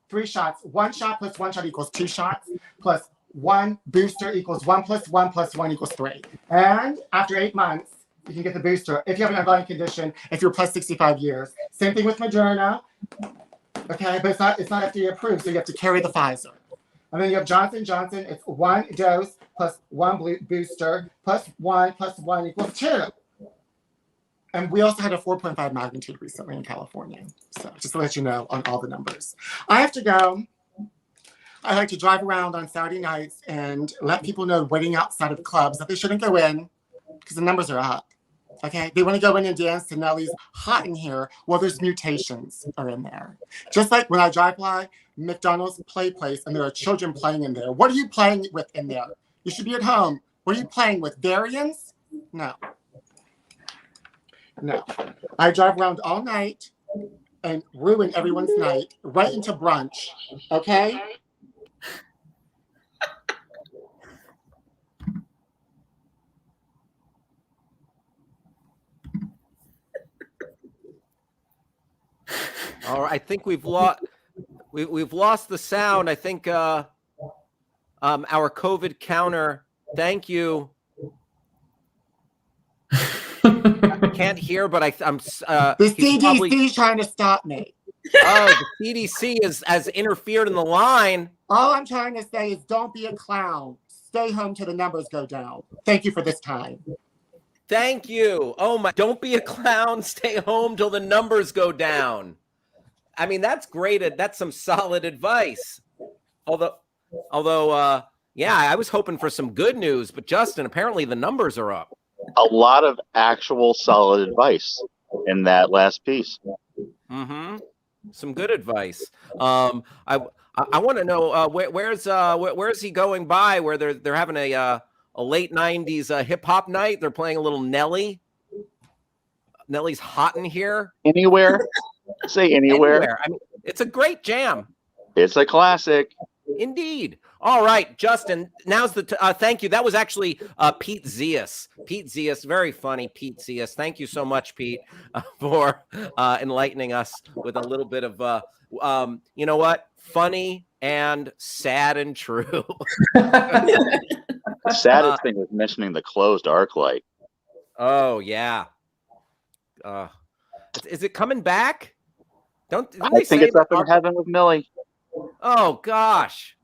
3 shots. 1 shot plus 1 shot equals 2 shots, plus 1 booster equals 1 plus 1 plus 1 equals 3. And after 8 months, you can get the booster if you have an underlying condition, if you're plus 65 years. Same thing with Moderna. Okay, but it's not FDA approved, so you have to carry the Pfizer. And then you have Johnson & Johnson. It's 1 dose plus 1 booster plus 1 equals 2. And we also had a 4.5 magnitude recently in California. So just to let you know on all the numbers. I have to go. I like to drive around on Saturday nights and let people know waiting outside of clubs that they shouldn't go in because the numbers are up. Okay? They want to go in and dance to Nelly's Hot in Here. Well, there's mutations are in there. Just like when I drive by McDonald's play place and there are children playing in there. What are you playing with in there? You should be at home. What are you playing with? Variants? No. No. I drive around all night and ruin everyone's night right into brunch. Okay? All right, I think we've lost the sound. I think our COVID counter. Thank you. I can't hear, but I'm. The CDC is trying to stop me. Oh, the CDC has interfered in the line. All I'm trying to say is don't be a clown. Stay home till the numbers go down. Thank you for this time. Thank you. Oh my! Don't be a clown. Stay home till the numbers go down. I mean, that's great. That's some solid advice. Although, yeah, I was hoping for some good news, but Justin, apparently the numbers are up. A lot of actual solid advice in that last piece. Mm-hmm. Some good advice. I want to know where's he going by? Where they're having a late '90s hip hop night. They're playing a little Nelly. Nelly's Hot in Here. Anywhere. Say anywhere. I mean, it's a great jam. It's a classic. Indeed. All right, Justin. Now's the thank you. That was actually Pete Zias. Pete Zias, very funny. Pete Zias. Thank you so much, Pete, for enlightening us with a little bit of you know what, funny and sad and true. The saddest thing was mentioning the closed ArcLight. Oh yeah. Is it coming back? I think it's up in heaven with Millie. Oh gosh.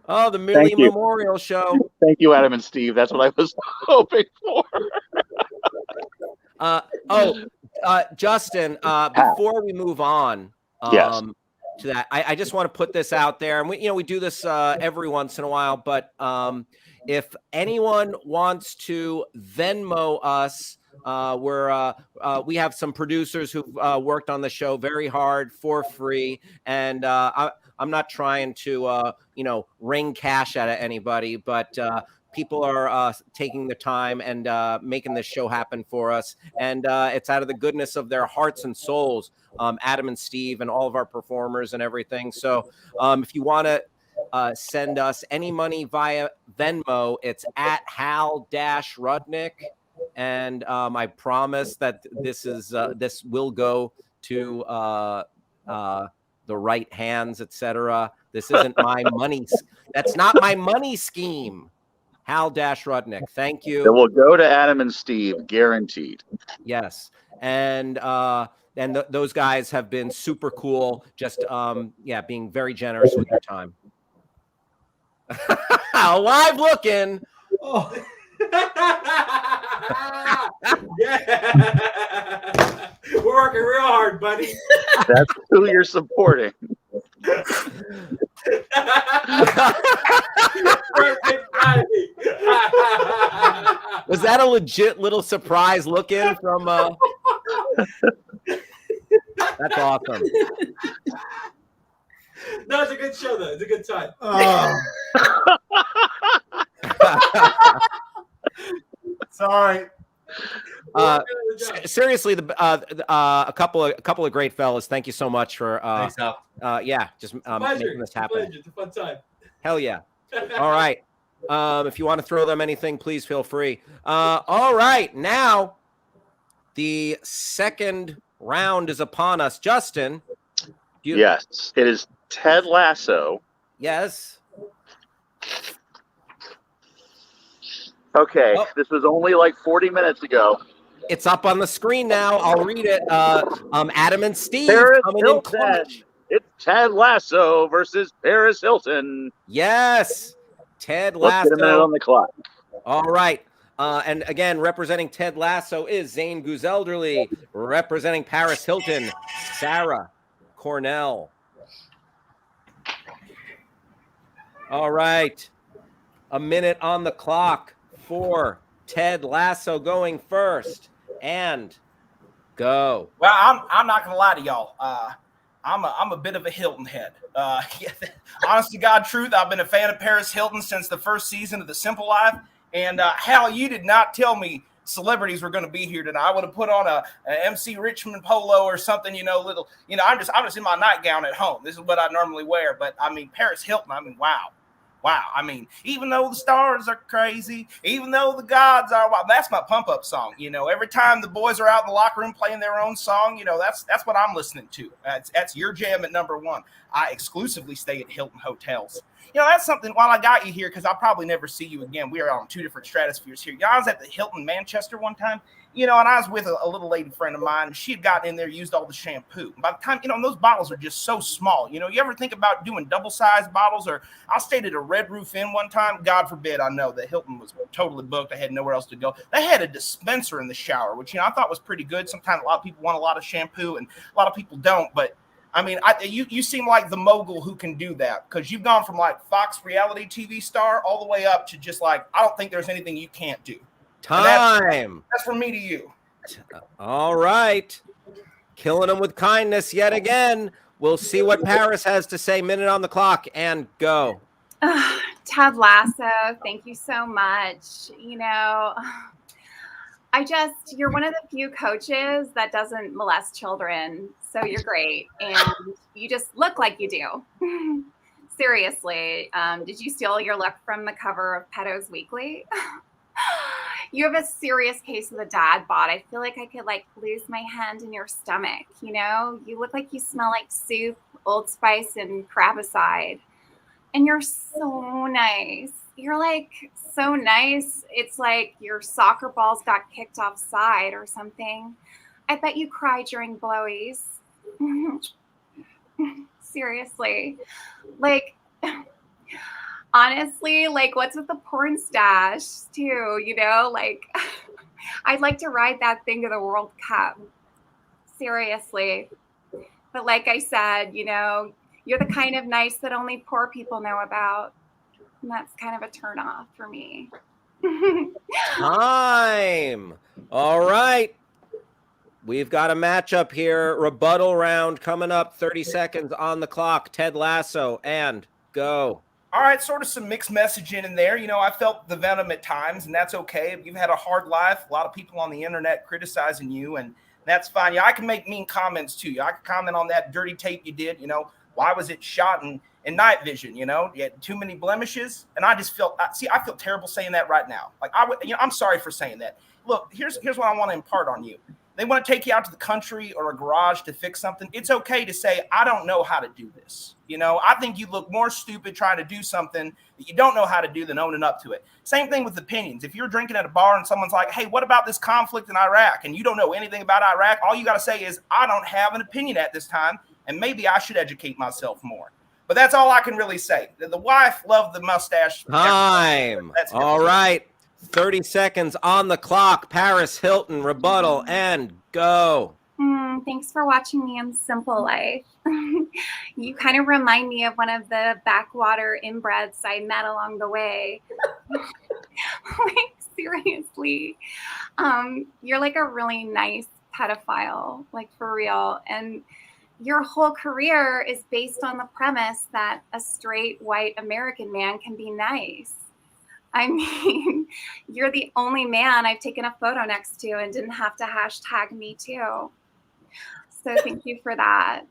Oh, the Millie Memorial Show. Thank you, Adam and Steve. That's what I was hoping for. Justin, before we move on yes. to that, I just want to put this out there. And we do this every once in a while, but if anyone wants to Venmo us, we have some producers who've worked on the show very hard for free, and I'm not trying to wring cash out of anybody, but people are taking the time and making this show happen for us, and it's out of the goodness of their hearts and souls. Adam and Steve and all of our performers and everything. So if you want to send us any money via Venmo, it's at Hal-Rudnick. And I promise that this will go to the right hands, etc. This isn't my money. That's not my money scheme. Hal-Rudnick. Thank you. It will go to Adam and Steve, guaranteed. Yes. And and those guys have been super cool. Just being very generous with their time. Live looking. Oh. Yeah. We're working real hard, buddy. That's who you're supporting. Was that a legit little surprise look in from That's awesome. No, it's a good show though. It's a good time. Sorry. Seriously, a couple of great fellas. Thank you so much for Thanks, Al. making this happen. It's a fun time. Hell yeah. All right. If you want to throw them anything, please feel free. All right. Now the second round is upon us. Justin. Yes, it is Ted Lasso. Yes. Okay, this was only like 40 minutes ago. It's up on the screen now. I'll read it. Adam and Steve Paris coming in Hilton. clutch. It's Ted Lasso versus Paris Hilton. Yes, Ted Let's Lasso. get a minute on the clock. All right. And again, representing Ted Lasso is Zane Guzelderly. Representing Paris Hilton, Sarah Cornell. All right. A minute on the clock for Ted Lasso going first. And go. Well, I'm not gonna lie to y'all. I'm a bit of a Hilton head. Honest to God, truth. I've been a fan of Paris Hilton since the first season of The Simple Life. And Hal, you did not tell me celebrities were going to be here tonight. I would have put on a MC Richmond polo or something. I'm just in my nightgown at home. This is what I normally wear. But I mean, Paris Hilton. I mean, wow. I mean, even though the stars are crazy, even though the gods are wild, that's my pump up song. Every time the boys are out in the locker room playing their own song, that's what I'm listening to. That's your jam at number one. I exclusively stay at Hilton hotels. That's something. While I got you here, because I'll probably never see you again. We are on two different stratospheres here. I was at the Hilton Manchester one time. And I was with a little lady friend of mine. She had gotten in there, used all the shampoo. By the time, and those bottles are just so small. You ever think about doing double-sized bottles? Or I stayed at a Red Roof Inn one time. God forbid, I know that Hilton was totally booked. I had nowhere else to go. They had a dispenser in the shower, which, I thought was pretty good. Sometimes a lot of people want a lot of shampoo and a lot of people don't. But, I mean, you seem like the mogul who can do that, because you've gone from, like, Fox reality TV star all the way up to just, like, I don't think there's anything you can't do. Time. That's from me to you. All right. Killing them with kindness yet again. We'll see what Paris has to say. Minute on the clock and go. Ted Lasso, thank you so much. You're one of the few coaches that doesn't molest children. So you're great. And you just look like you do. Seriously. Did you steal your look from the cover of Pedos Weekly? You have a serious case of the dad bod. I feel like I could lose my hand in your stomach. You look like you smell like soup, Old Spice, and Crabicide. And you're so nice. You're so nice. It's like your soccer balls got kicked offside or something. I bet you cry during blowies. Seriously. Honestly, what's with the porn stash too, I'd like to ride that thing to the World Cup. Seriously. But like I said, you're the kind of nice that only poor people know about. And that's kind of a turn off for me. Time. All right. We've got a matchup here. Rebuttal round coming up. 30 seconds on the clock. Ted Lasso and go. All right, sort of some mixed messaging in there. I felt the venom at times, and that's okay. If you've had a hard life, a lot of people on the internet criticizing you, and that's fine. I can make mean comments too. I can comment on that dirty tape you did. Why was it shot in night vision? You had too many blemishes, and I just felt. I feel terrible saying that right now. I'm sorry for saying that. Look, here's what I want to impart on you. they want to take you out to the country or a garage to fix something, it's okay to say, I don't know how to do this. You know, I think you look more stupid trying to do something that you don't know how to do than owning up to it. Same thing with opinions. If you're drinking at a bar and someone's like, hey, what about this conflict in Iraq? And you don't know anything about Iraq, all you got to say is, I don't have an opinion at this time, and maybe I should educate myself more. But that's all I can really say. The wife loved the mustache. Time. That's All right. 30 seconds on the clock. Paris Hilton, rebuttal, and go. Thanks for watching me on Simple Life. You kind of remind me of one of the backwater inbreds I met along the way. Like, seriously. You're like a really nice pedophile, like for real. And your whole career is based on the premise that a straight white American man can be nice. I mean, you're the only man I've taken a photo next to and didn't have to hashtag me too. So thank you for that.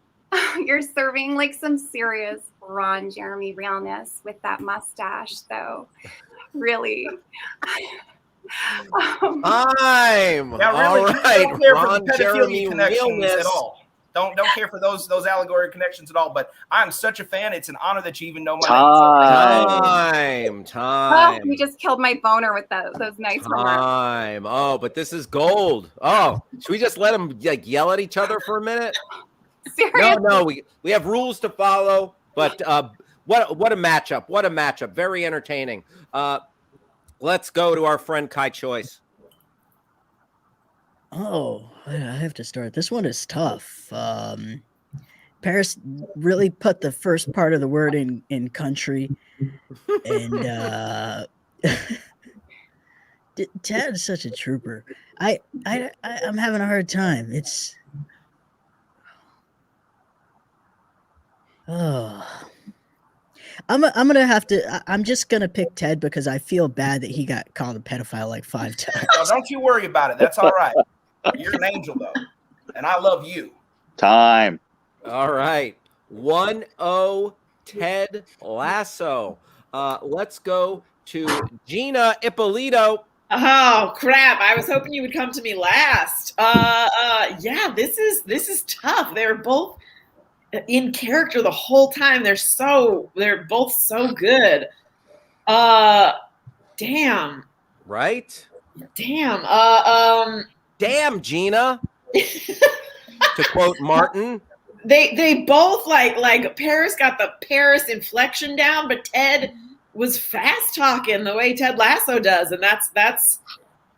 You're serving like some serious Ron Jeremy realness with that mustache, though. Really. Time. Yeah, really. All right. Don't care Ron for the pedophilia Jeremy connections realness. at all. Don't care for those allegory connections at all. But I'm such a fan. It's an honor that you even know my name. Time. Oh, you just killed my boner with those nice remarks. Time. Oh, but this is gold. Oh, should we just let them like yell at each other for a minute? Seriously? No. We have rules to follow. But what a matchup! What a matchup! Very entertaining. Let's go to our friend Kai Choice. Oh, I have to start. This one is tough. Paris really put the first part of the word in country, and Tad is such a trooper. I'm having a hard time. It's I'm gonna have to. I'm just gonna pick Ted because I feel bad that he got called a pedophile like 5 times. No, don't you worry about it. That's all right. You're an angel, though, and I love you. Time. All right. 1-0 Ted Lasso. Let's go to Gina Ippolito. Oh crap! I was hoping you would come to me last. Yeah, this is tough. They're both in character the whole time. They're both so good. Damn. Right? Damn. Damn, Gina. To quote Martin. They both like Paris got the Paris inflection down, but Ted was fast talking the way Ted Lasso does, and that's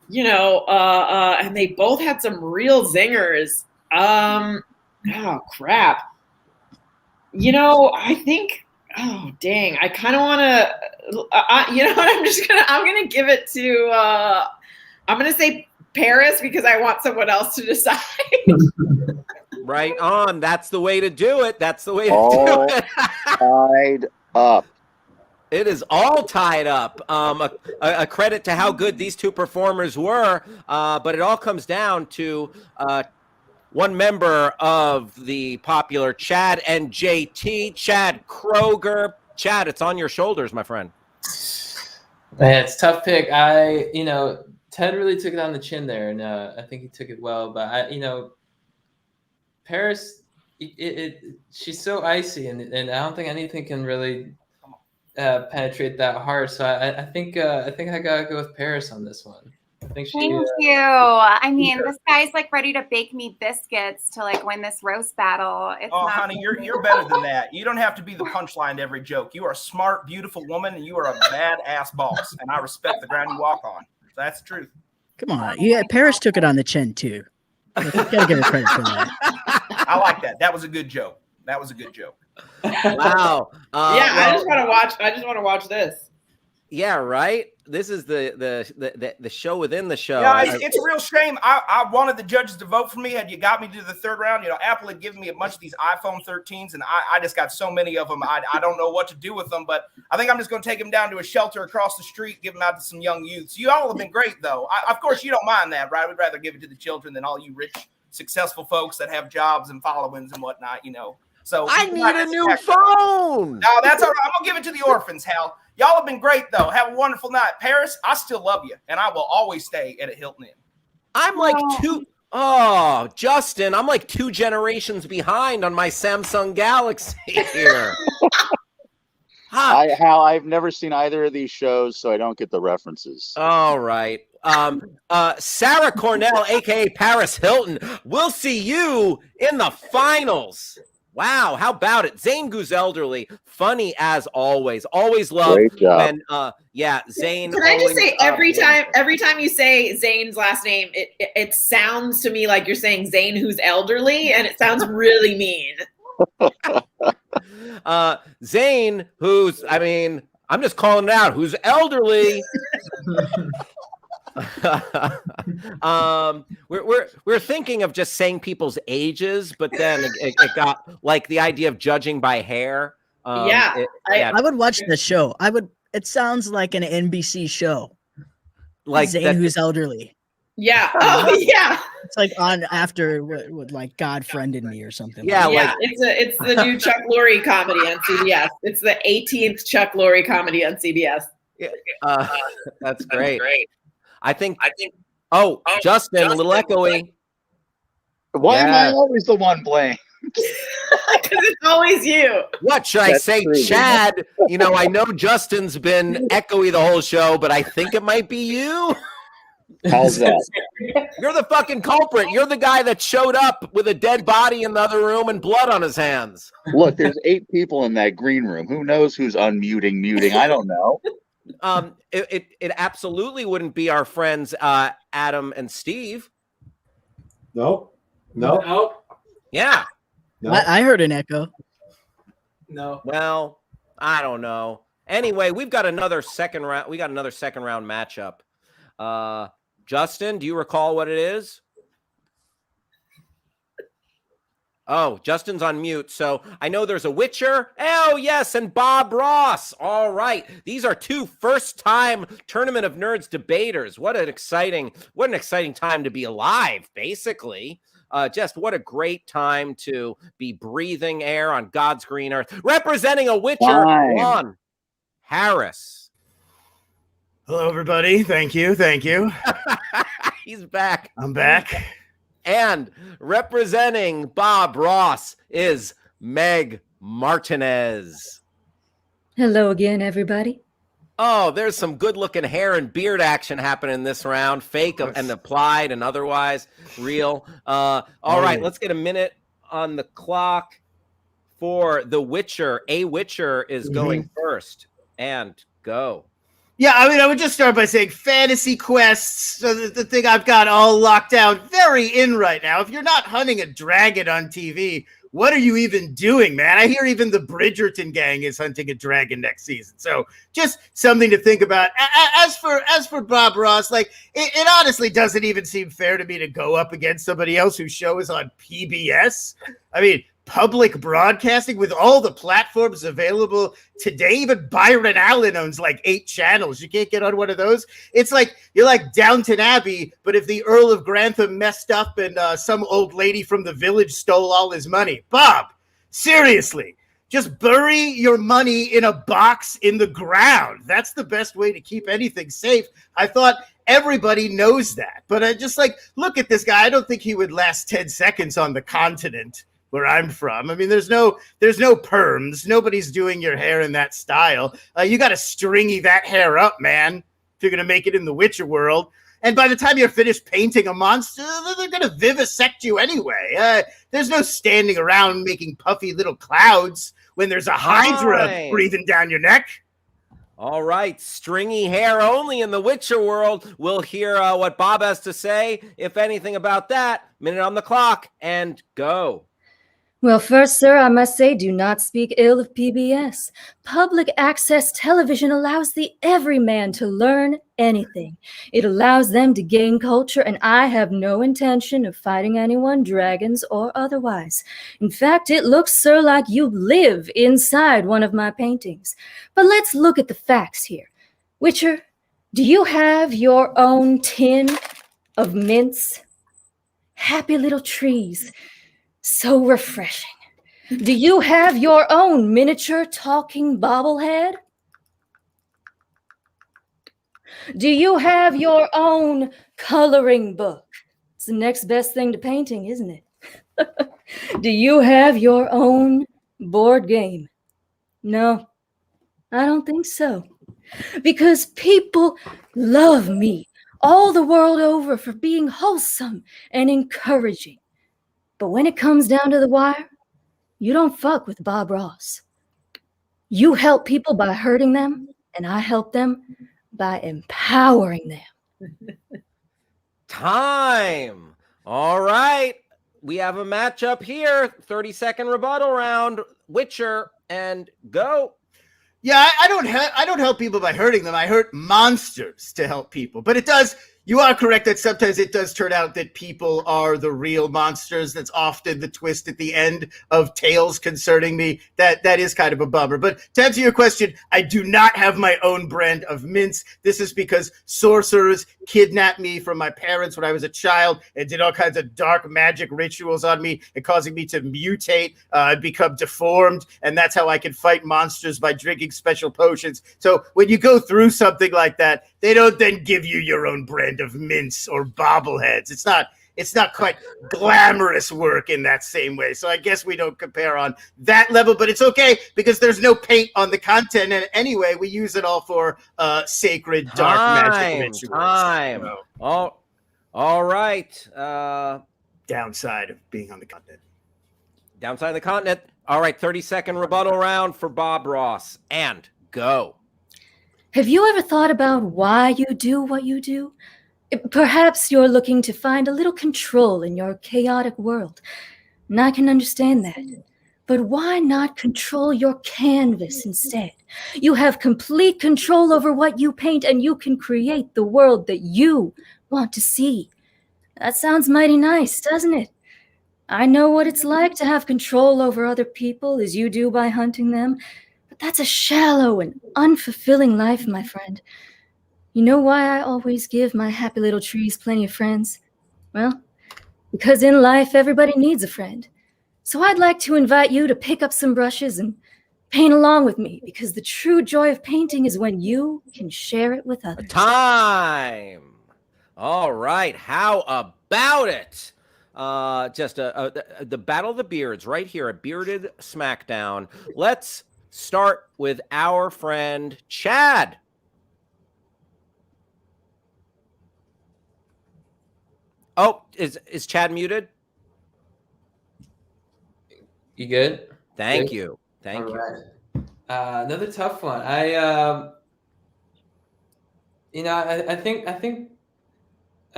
and they both had some real zingers. Oh crap. I think, oh dang, I kind of want to, I'm going to give it to, I'm going to say Paris because I want someone else to decide. Right on. That's the way to do it. That's the way to All do it. tied up. It is all tied up. A credit to how good these two performers were, but it all comes down to one member of the popular Chad and JT, Chad Kroger. Chad, it's on your shoulders, my friend. Man, it's a tough pick. Ted really took it on the chin there, and I think he took it well. But Paris, she's so icy, and I don't think anything can really penetrate that hard. So I think I gotta go with Paris on this one. I think she. Thank you. I mean, this guy's like ready to bake me biscuits to like win this roast battle. It's Oh, not honey, you're better than that. You don't have to be the punchline to every joke. You are a smart, beautiful woman, and you are a badass boss. And I respect the ground you walk on. So that's the truth. Come on, yeah. Paris took it on the chin too. You gotta give her credit for that. I like that. That was a good joke. Wow. I just want to watch this. Yeah, right. This is the show within the show. Yeah, it's a real shame. I wanted the judges to vote for me. Had you got me to the third round, Apple had given me a bunch of these iPhone 13s, and I just got so many of them. I don't know what to do with them, but I think I'm just going to take them down to a shelter across the street, give them out to some young youths. You all have been great, though. Of course, you don't mind that, right? I would rather give it to the children than all you rich, successful folks that have jobs and followings and whatnot, So I need a new phone. No, that's all right. I'm going to give it to the orphans, Hal. Y'all have been great, though. Have a wonderful night. Paris, I still love you, and I will always stay at a Hilton Inn. I'm like Oh, Justin, I'm like 2 generations behind on my Samsung Galaxy here. I've never seen either of these shows, so I don't get the references. All right. Sarah Cornell, aka Paris Hilton, we'll see you in the finals. Wow, how about it? Zane Goose Elderly, funny as always. Always love Great job. when Zane. Can I just say every yeah. time you say Zane's last name, it sounds to me like you're saying Zane who's elderly, and it sounds really mean. Zane, who's, I'm just calling it out, who's elderly. We're thinking of just saying people's ages, but then it got like the idea of judging by hair. I would watch the show. It sounds like an NBC show. Like Zane who's elderly. Yeah. Oh yeah. It's like on after what like God Friended Me or something. Yeah, yeah. It's the new Chuck Lorre comedy on CBS. It's the 18th Chuck Lorre comedy on CBS. That's great. I think. Oh, Justin, a little echoey. Why am I always the one blamed? Because it's always you. What should I say, true. Chad? I know Justin's been echoey the whole show, but I think it might be you. How's that? You're the fucking culprit. You're the guy that showed up with a dead body in the other room and blood on his hands. Look, there's 8 people in that green room. Who knows who's muting? I don't know. It absolutely wouldn't be our friends Adam and Steve. No. Yeah. No. I heard an echo. No. Well, I don't know. Anyway, we've got another second round. We got another second round matchup. Justin, do you recall what it is? Oh, Justin's on mute. So I know there's a Witcher. Oh, yes. And Bob Ross. All right. These are 2 first-time Tournament of Nerds debaters. What an exciting time to be alive, basically. Just what a great time to be breathing air on God's green earth. Representing a Witcher, Juan Harris. Hello, everybody. Thank you. He's back. I'm back. And representing Bob Ross is Meg Martinez. Hello again, everybody. Oh, there's some good-looking hair and beard action happening this round. Fake and applied and otherwise real. All right, let's get a minute on the clock for The Witcher. A Witcher is going first. And go. Yeah, I would just start by saying Fantasy Quests, so the thing I've got all locked down, very in right now. If you're not hunting a dragon on TV, what are you even doing, man? I hear even the Bridgerton gang is hunting a dragon next season. So just something to think about. As for Bob Ross, like it honestly doesn't even seem fair to me to go up against somebody else whose show is on PBS. I mean, public broadcasting with all the platforms available today. Even Byron Allen owns like 8 channels. You can't get on one of those. It's like you're like Downton Abbey, but if the Earl of Grantham messed up and some old lady from the village stole all his money. Bob, seriously, just bury your money in a box in the ground. That's the best way to keep anything safe. I thought everybody knows that, but I just like, look at this guy. I don't think he would last 10 seconds on the continent where I'm from. I mean, there's no perms. Nobody's doing your hair in that style. You got to stringy that hair up, man, if you're going to make it in the Witcher world. And by the time you're finished painting a monster, they're going to vivisect you anyway. There's no standing around making puffy little clouds when there's a hydra breathing down your neck. All right, stringy hair only in the Witcher world. We'll hear what Bob has to say, if anything, about that. Minute on the clock, and go. Well, first, sir, I must say, do not speak ill of PBS. Public access television allows the everyman to learn anything. It allows them to gain culture, and I have no intention of fighting anyone, dragons or otherwise. In fact, it looks, sir, like you live inside one of my paintings. But let's look at the facts here. Witcher, do you have your own tin of mints? Happy little trees. So refreshing. Do you have your own miniature talking bobblehead? Do you have your own coloring book? It's the next best thing to painting, isn't it? Do you have your own board game? No, I don't think so. Because people love me all the world over for being wholesome and encouraging. But when it comes down to the wire, you don't fuck with Bob Ross. You help people by hurting them, and I help them by empowering them. Time. All right. We have a matchup here. 30-second rebuttal round. Witcher and go. Yeah, I don't help people by hurting them. I hurt monsters to help people. But it does. You are correct that sometimes it does turn out that people are the real monsters. That's often the twist at the end of tales concerning me. That is kind of a bummer. But to answer your question, I do not have my own brand of mints. This is because sorcerers kidnapped me from my parents when I was a child and did all kinds of dark magic rituals on me and causing me to mutate and become deformed. And that's how I can fight monsters, by drinking special potions. So when you go through something like that, they don't then give you your own brand of mints or bobbleheads. It's not quite glamorous work in that same way. So I guess we don't compare on that level, but it's okay because there's no paint on the content. And anyway, we use it all for sacred dark magic rituals. Time. So, all right. Downside of being on the continent. Downside of the continent. All right. 30-second rebuttal round for Bob Ross and go. Have you ever thought about why you do what you do? Perhaps you're looking to find a little control in your chaotic world. And I can understand that. But why not control your canvas instead? You have complete control over what you paint, and you can create the world that you want to see. That sounds mighty nice, doesn't it? I know what it's like to have control over other people as you do by hunting them. That's a shallow and unfulfilling life, my friend. You know why I always give my happy little trees plenty of friends? Well, because in life, everybody needs a friend. So I'd like to invite you to pick up some brushes and paint along with me, because the true joy of painting is when you can share it with others. Time. All right. How about it? Just the Battle of the Beards right here, a bearded smackdown. Let's start with our friend Chad. Oh, is Chad muted? You good? Thank Good? you. Thank All you. right. Another tough one. I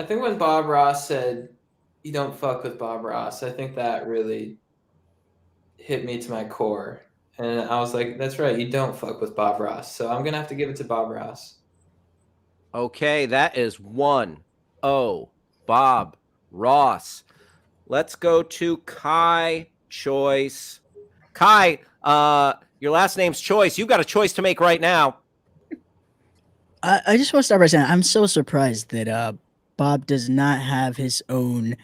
think when Bob Ross said, "You don't fuck with Bob Ross," I think that really hit me to my core. And I was like, that's right, you don't fuck with Bob Ross. So I'm going to have to give it to Bob Ross. Okay, that is 1-0. Bob Ross. Let's go to Kai Choice. Kai, your last name's Choice. You've got a choice to make right now. I just want to start by saying I'm so surprised that Bob does not have his own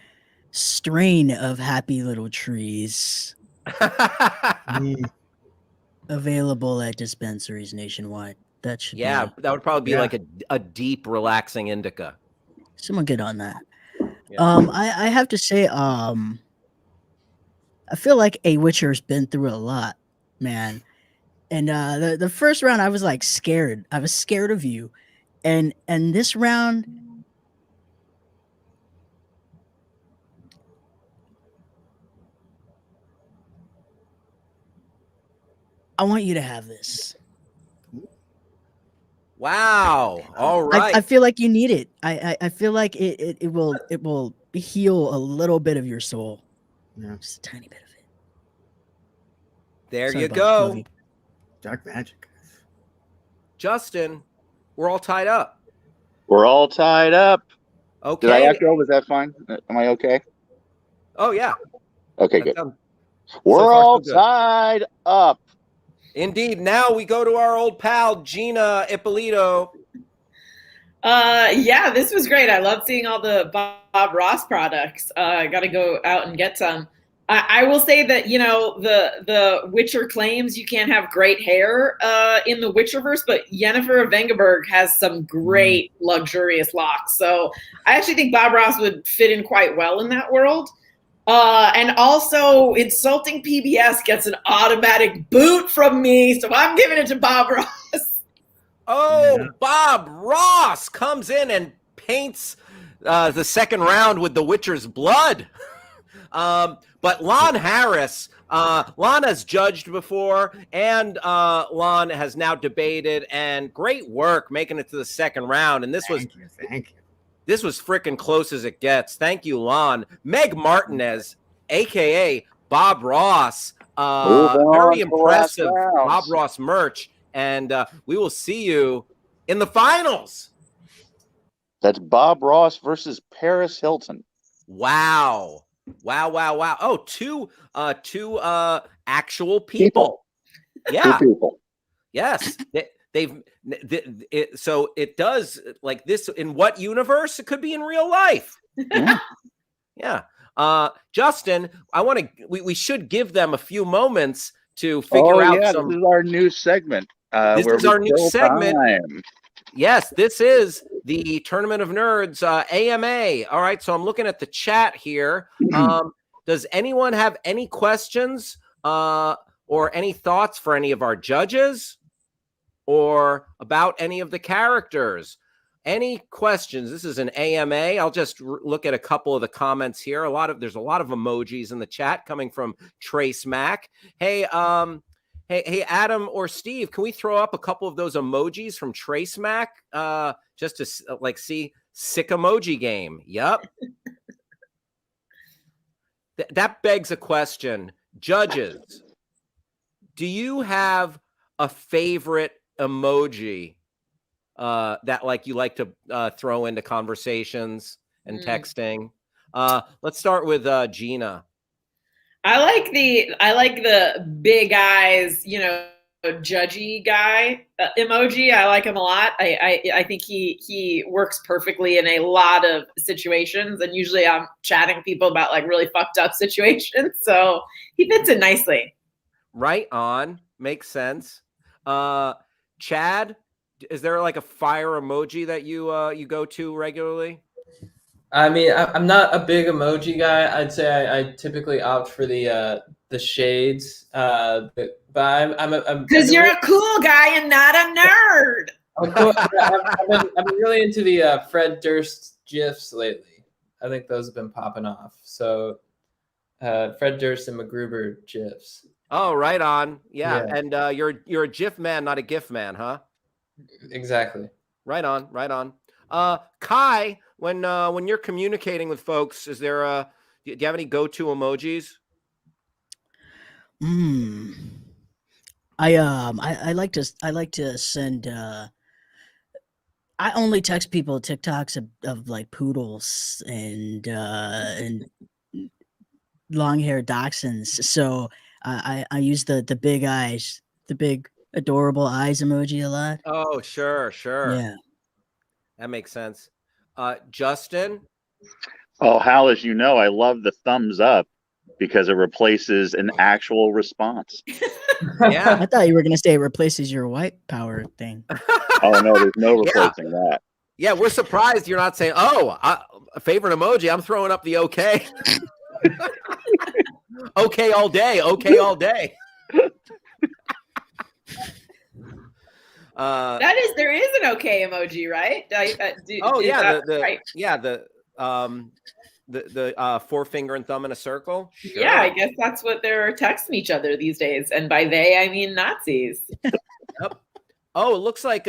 strain of Happy Little Trees available at dispensaries nationwide. That should that would probably be like a deep, relaxing indica. Someone get on that. Yeah. I have to say, I feel like A Witcher's been through a lot, man. And the first round, I was like scared. I was scared of you, and this round, I want you to have this. Wow. All right. I feel like you need it. I feel like it will heal a little bit of your soul. Yeah. Just a tiny bit of it. There Sorry, you Bob. go. Love you. Dark magic. Justin, we're all tied up. We're all tied up. Okay. Did I echo? Was that fine? Am I okay? Oh, yeah. Okay, That good. sounds- We're far, so all good. tied up. Indeed. Now we go to our old pal, Gina Ippolito. Yeah, this was great. I love seeing all the Bob Ross products. I got to go out and get some. I will say that, the Witcher claims you can't have great hair in the Witcherverse, but Yennefer Vengerberg has some great luxurious locks. So I actually think Bob Ross would fit in quite well in that world. And also, insulting PBS gets an automatic boot from me, so I'm giving it to Bob Ross. Oh, Bob Ross comes in and paints the second round with the Witcher's blood. But Lon Harris, Lon has judged before, and Lon has now debated, and great work making it to the second round. And this Thank you. This was freaking close as it gets. Thank you, Lon. Meg Martinez, aka Bob Ross, very impressive Bob Ross merch, and we will see you in the finals. That's Bob Ross versus Paris Hilton. Wow. Oh, two actual people. Yeah. Two people. Yes. So it does like this in what universe? It could be in real life. Yeah. Justin, we should give them a few moments to figure out some. This is our new segment. This is our new segment. Yes, this is the Tournament of Nerds AMA. All right, so I'm looking at the chat here. Does anyone have any questions or any thoughts for any of our judges or about any of the characters? Any questions? This is an AMA. I'll just look at a couple of the comments here. There's a lot of emojis in the chat coming from Trace Mac. Hey, Hey, Adam or Steve, can we throw up a couple of those emojis from Trace Mac just to see sick emoji game? Yep. That begs a question. Judges, do you have a favorite emoji that you like to throw into conversations and texting? Let's start with Gina. I like the big eyes, judgy guy emoji. I like him a lot. I think he works perfectly in a lot of situations, and usually I'm chatting people about really fucked up situations, so he fits in nicely. Right on, makes sense. Chad, is there a fire emoji that you go to regularly? I mean, I'm not a big emoji guy. I'd say I typically opt for the shades. But I'm because you're a cool guy and not a nerd. I've been really into the Fred Durst GIFs lately. I think those have been popping off. So Fred Durst and MacGruber GIFs. Oh, right on. Yeah. And you're a GIF man, not a GIF man, huh? Exactly. Right on. Kai, when you're communicating with folks, is there do you have any go-to emojis? I like to send I only text people TikToks of poodles and long-haired dachshunds. So I use the big eyes, the big adorable eyes emoji a lot. Oh, sure. Yeah. That makes sense. Justin? Oh, Hal, as you know, I love the thumbs up because it replaces an actual response. Yeah. I thought you were going to say it replaces your white power thing. Oh, no, there's no replacing that. Yeah, we're surprised you're not saying, a favorite emoji. I'm throwing up the okay. Okay all day. There is an okay emoji, right? The forefinger and thumb in a circle. Sure. Yeah, I guess that's what they're texting each other these days, and by they I mean Nazis. Yep. Oh, it looks like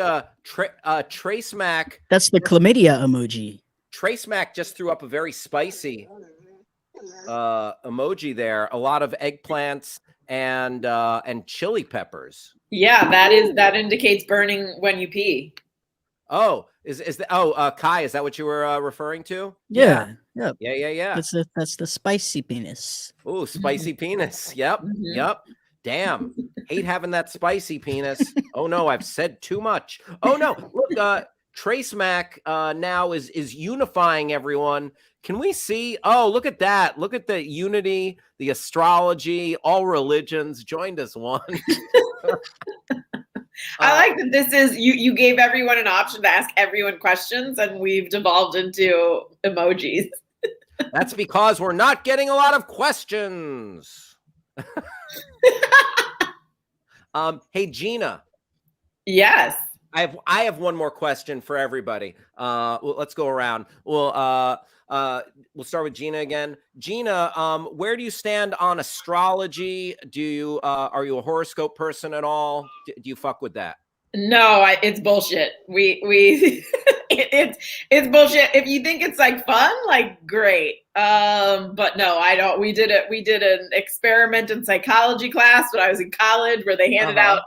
Trace Mac. That's the chlamydia emoji. Trace Mac just threw up a very spicy emoji there. A lot of eggplants and chili peppers. Yeah, that indicates burning when you pee. Oh, Kai, is that what you were referring to? Yeah. Yeah. That's the spicy penis. Oh, spicy penis. Yep. Yep. Damn. Hate having that spicy penis. Oh no, I've said too much. Oh no. Look, Trace Mac now is unifying everyone. Can we see? Oh, look at that. Look at the unity, the astrology, all religions joined as one. I like that this is you gave everyone an option to ask everyone questions, and we've devolved into emojis. That's because we're not getting a lot of questions. Hey, Gina. Yes. I have one more question for everybody. Well, let's go around. We'll start with Gina again. Gina, where do you stand on astrology? Do you are you a horoscope person at all? Do you fuck with that? No, it's bullshit. It's bullshit. If you think it's like fun, like great. But no, I don't. We did an experiment in psychology class when I was in college where they handed out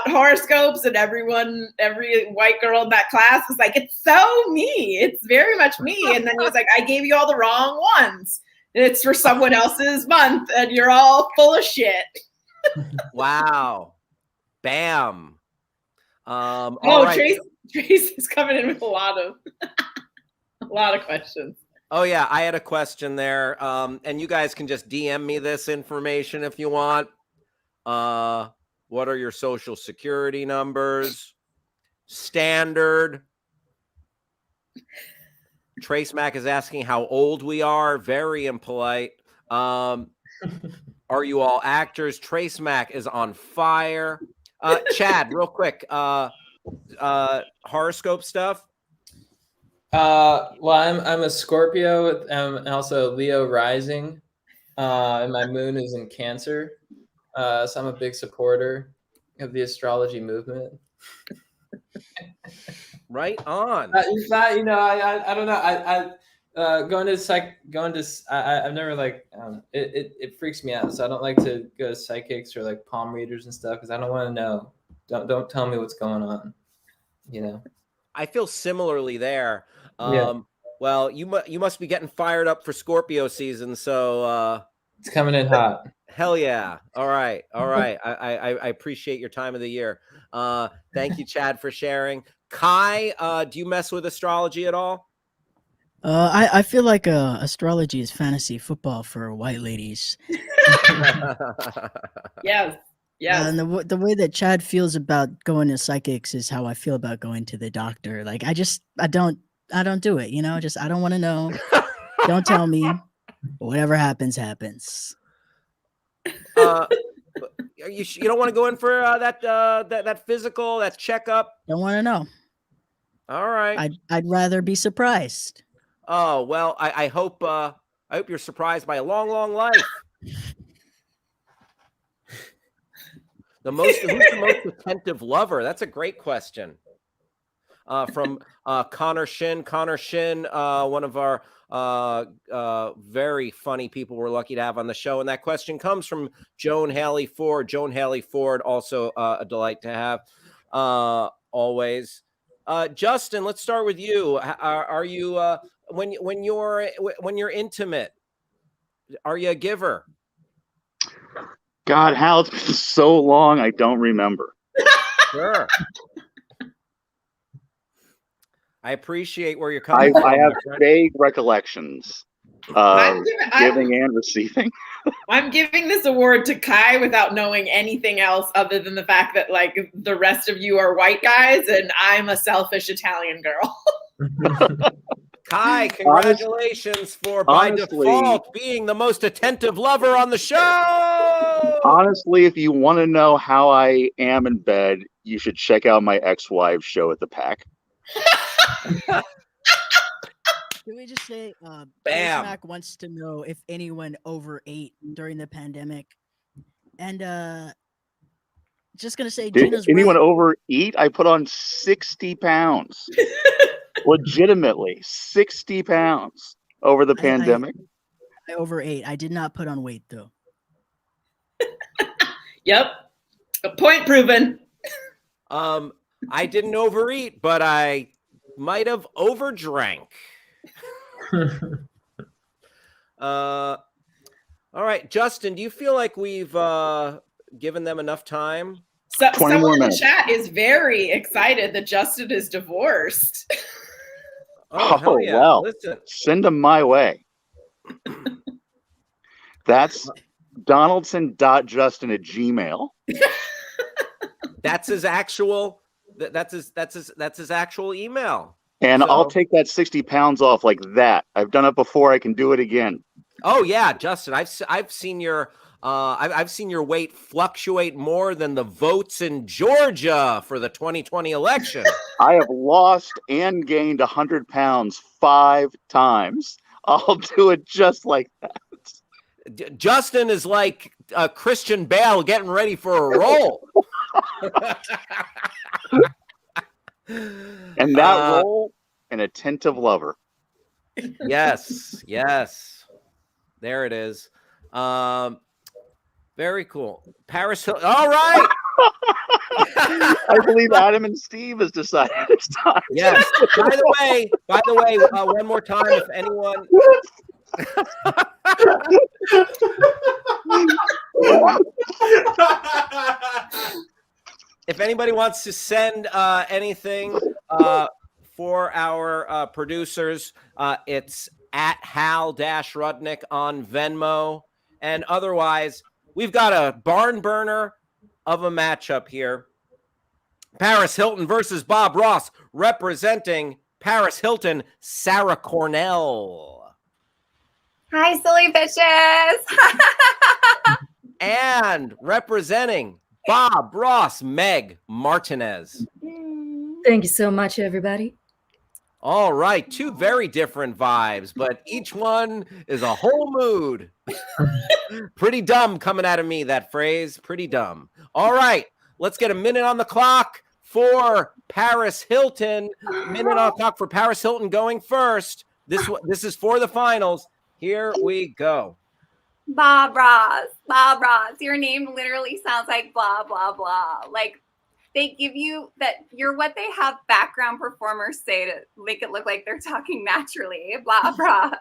horoscopes, and every white girl in that class was like, it's so me. It's very much me. And then he was like, I gave you all the wrong ones. It's for someone else's month and you're all full of shit. Wow. Bam. Trace is coming in with a lot of questions. Oh yeah, I had a question there. And you guys can just DM me this information if you want. What are your social security numbers? Standard. Trace Mac is asking how old we are. Very impolite. Are you all actors? Trace Mac is on fire. Chad, real quick. Horoscope stuff. Well, I'm a Scorpio and also Leo rising. And my moon is in Cancer. So I'm a big supporter of the astrology movement. Right on. It's not, I don't know. I've never it freaks me out. So I don't like to go to psychics or like palm readers and stuff because I don't want to know. Don't tell me what's going on. I feel similarly there. Yeah. Well, you must be getting fired up for Scorpio season. So it's coming in hot. Hell yeah. All right. I appreciate your time of the year. Thank you, Chad, for sharing. Kai, do you mess with astrology at all? I feel like astrology is fantasy football for white ladies. Yes. And the way that Chad feels about going to psychics is how I feel about going to the doctor. Like I don't do it, just I don't want to know. Don't tell me. Whatever happens. You don't want to go in for that physical, that checkup? Don't want to know. All right. I'd rather be surprised. Oh well, I hope you're surprised by a long, long life. Who's the most attentive lover? That's a great question. From Connor Shin. Connor Shin, one of our very funny people we're lucky to have on the show. And that question comes from Joan Haley Ford. Joan Haley Ford, also a delight to have always. Justin, let's start with you. Are you when you're intimate, are you a giver? God, Hal, it's been so long, I don't remember. Sure. I appreciate where you're coming from. I have vague recollections of giving and receiving. I'm giving this award to Kai without knowing anything else other than the fact that like the rest of you are white guys and I'm a selfish Italian girl. Kai, congratulations for by default being the most attentive lover on the show. Honestly, if you want to know how I am in bed, you should check out my ex-wife's show at the Pack. Can we just say, Bam. Mac wants to know if anyone overate during the pandemic, and just gonna say, Did Gina's anyone right. overeat? I put on 60 pounds. Legitimately, 60 pounds over the pandemic. I overate. I did not put on weight though. Yep. A point proven. I didn't overeat, but I might have overdrank. All right, Justin, do you feel like we've given them enough time So, 20 someone more in the minutes. chat is very excited that Justin is divorced. Oh, hell yeah. well, Listen. send them my way. That's Donaldson.Justin@gmail. That's his actual that's his actual email. And So- I'll take that 60 pounds off like that. I've done it before. I can do it again. Oh yeah, Justin, I've seen your I've seen your weight fluctuate more than the votes in Georgia for the 2020 election. I have lost and gained 100 pounds 5 times. I'll do it just like that. Justin is like Christian Bale getting ready for a role. And that role, an attentive lover. Yes. There it is. Very cool. Paris Hilton. All right. I believe Adam and Steve has decided it's time. Yes. By the way, one more time, if anyone. If anybody wants to send anything for our producers, it's at Hal-Rudnick on Venmo. And otherwise, we've got a barn burner of a matchup here. Paris Hilton versus Bob Ross, representing Paris Hilton, Sarah Cornell. Hi, silly bitches. And representing Bob Ross, Meg Martinez. Thank you so much, everybody. All right, two very different vibes, but each one is a whole mood. Pretty dumb coming out of me, that phrase. Pretty dumb. All right, let's get a minute on the clock for Paris Hilton. Minute on the clock for Paris Hilton going first. This is for the finals. Here we go. Bob Ross. Bob Ross. Your name literally sounds like blah, blah, blah. Like, they give you that you're what they have background performers say to make it look like they're talking naturally. Blah, Ross.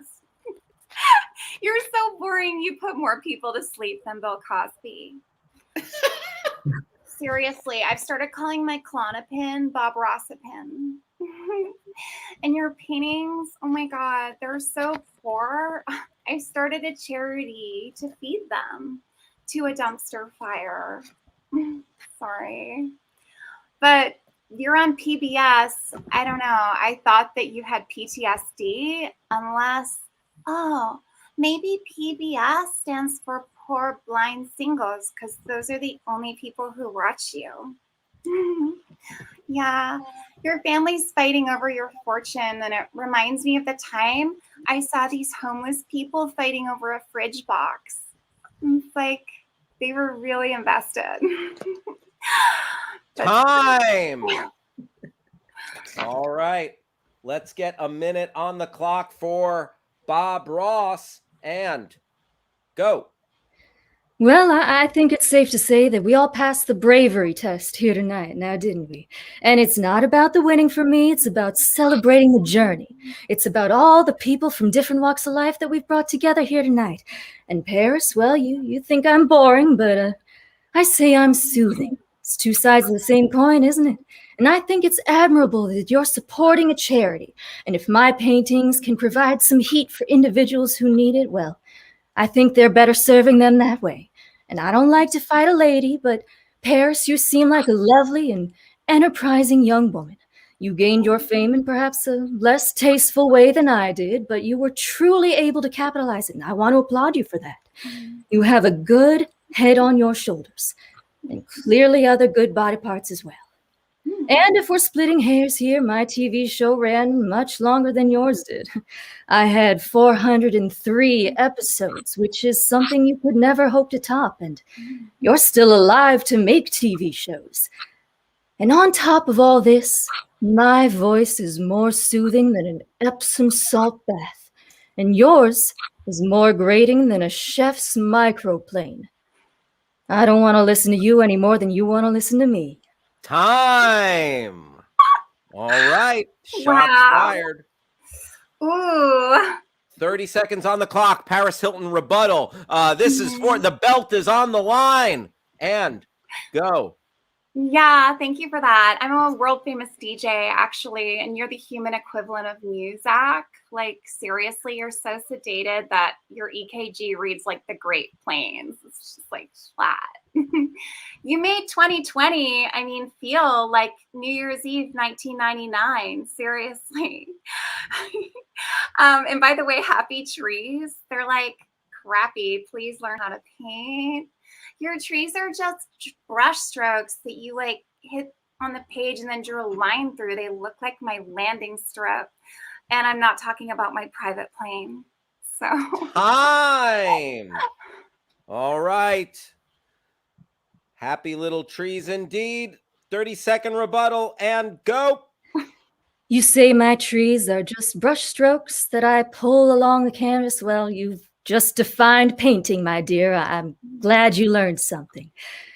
You're so boring. You put more people to sleep than Bill Cosby. Seriously, I've started calling my Klonopin Bob Rossipin. And your paintings, oh my God, they're so poor. I started a charity to feed them to a dumpster fire. Sorry. But you're on PBS. I don't know. I thought that you had PTSD, unless, oh, maybe PBS stands for Poor Blind Singles, because those are the only people who watch you. Yeah, your family's fighting over your fortune, and it reminds me of the time I saw these homeless people fighting over a fridge box. It's like they were really invested. Time. All right. Let's get a minute on the clock for Bob Ross and go. Well, I think it's safe to say that we all passed the bravery test here tonight, now didn't we? And it's not about the winning for me, it's about celebrating the journey. It's about all the people from different walks of life that we've brought together here tonight. And Paris, well, you think I'm boring, but I say I'm soothing. It's two sides of the same coin, isn't it? And I think it's admirable that you're supporting a charity. And if my paintings can provide some heat for individuals who need it, well, I think they're better serving them that way. And I don't like to fight a lady, but Paris, you seem like a lovely and enterprising young woman. You gained your fame in perhaps a less tasteful way than I did, but you were truly able to capitalize it, and I want to applaud you for that. You have a good head on your shoulders, and clearly other good body parts as well. And if we're splitting hairs here, my TV show ran much longer than yours did. I had 403 episodes, which is something you could never hope to top, and you're still alive to make TV shows. And on top of all this, my voice is more soothing than an Epsom salt bath, and yours is more grating than a chef's microplane. I don't want to listen to you any more than you want to listen to me. Time. All right. Shots Wow. fired. Ooh. 30 seconds on the clock. Paris Hilton rebuttal. This is for the belt is on the line. And go. Yeah, thank you for that. I'm a world famous DJ, actually, and you're the human equivalent of Muzak. Like, seriously, you're so sedated that your EKG reads like the Great Plains. It's just like flat. You made 2020, I mean, feel like New Year's Eve 1999. Seriously. And by the way, happy trees. They're like crappy. Please learn how to paint. Your trees are just brush strokes that you like hit on the page and then drew a line through. They look like my landing strip. And I'm not talking about my private plane. So Time. All right. Happy little trees indeed. 30-second rebuttal and go. You say my trees are just brush strokes that I pull along the canvas. Well, you've just defined painting, my dear. I'm glad you learned something.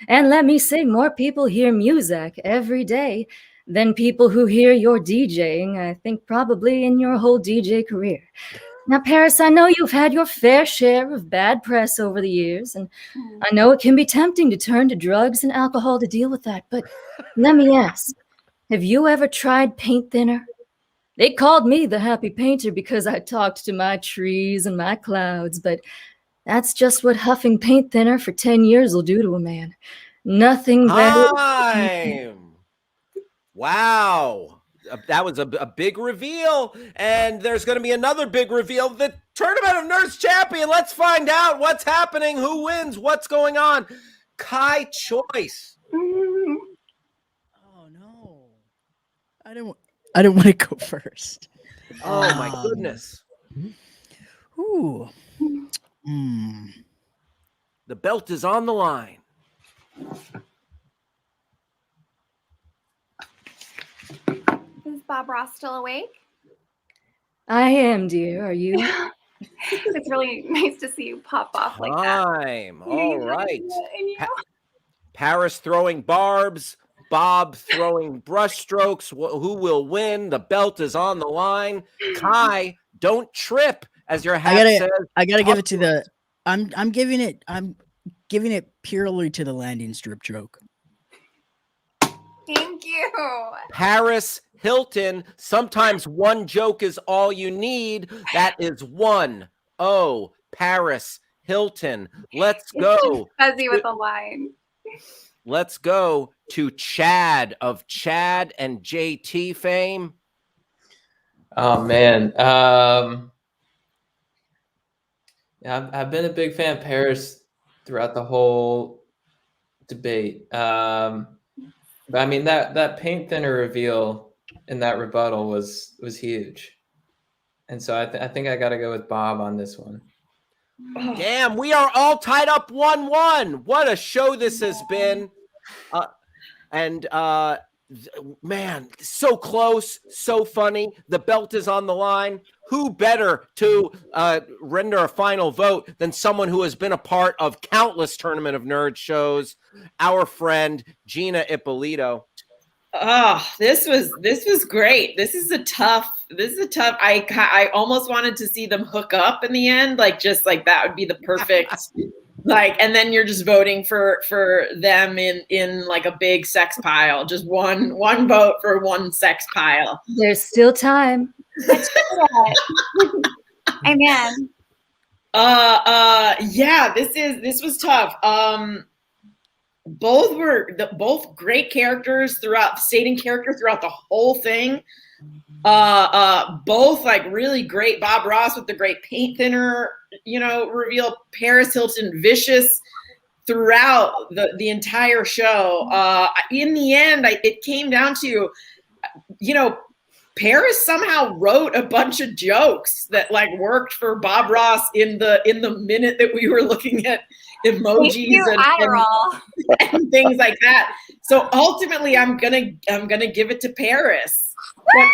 And let me say, more people hear music every day than people who hear your DJing, I think probably in your whole DJ career. Now, Paris, I know you've had your fair share of bad press over the years, and I know it can be tempting to turn to drugs and alcohol to deal with that, but let me ask, have you ever tried paint thinner? They called me the happy painter because I talked to my trees and my clouds, but that's just what huffing paint thinner for 10 years will do to a man. Nothing better. Time. Wow. That was a big reveal, and there's going to be another big reveal. The Tournament of Nerds champion. Let's find out what's happening, who wins, what's going on. Kai Choice. Oh no, I don't want to go first. Oh my goodness. Ooh. The belt is on the line. is Bob Ross still awake? I am, dear. Are you? It's really nice to see you pop off like that. Time. All right. And you? Paris throwing barbs, Bob throwing brush strokes. Who will win? The belt is on the line. Kai, don't trip, as your hat says. I gotta give it to the. I'm giving it purely to the landing strip joke. Thank you. Paris Hilton. Sometimes one joke is all you need. That is 1-0. Paris Hilton. Let's go. Fuzzy with a line. Let's go to Chad of Chad and JT fame. Oh man, yeah, I've been a big fan of Paris throughout the whole debate. But I mean that paint thinner reveal in that rebuttal was huge, and so I think I got to go with Bob on this one. Damn, we are all tied up 1-1. What a show this has been. Man, so close, so funny. The belt is on the line. Who better to render a final vote than someone who has been a part of countless Tournament of Nerds shows? Our friend Gina Ippolito. Oh, this was great. This is a tough. I almost wanted to see them hook up in the end, like that would be the perfect. And then you're just voting for them in like a big sex pile. Just one vote for one sex pile. There's still time. I'm in. Yeah, this was tough. Both great characters stating characters throughout the whole thing. Both like really great. Bob Ross with the great paint thinner, reveal. Paris Hilton vicious throughout the entire show. In the end, it came down to, Paris somehow wrote a bunch of jokes that like worked for Bob Ross in the minute that we were looking at emojis and things like that. So ultimately, I'm gonna give it to Paris. But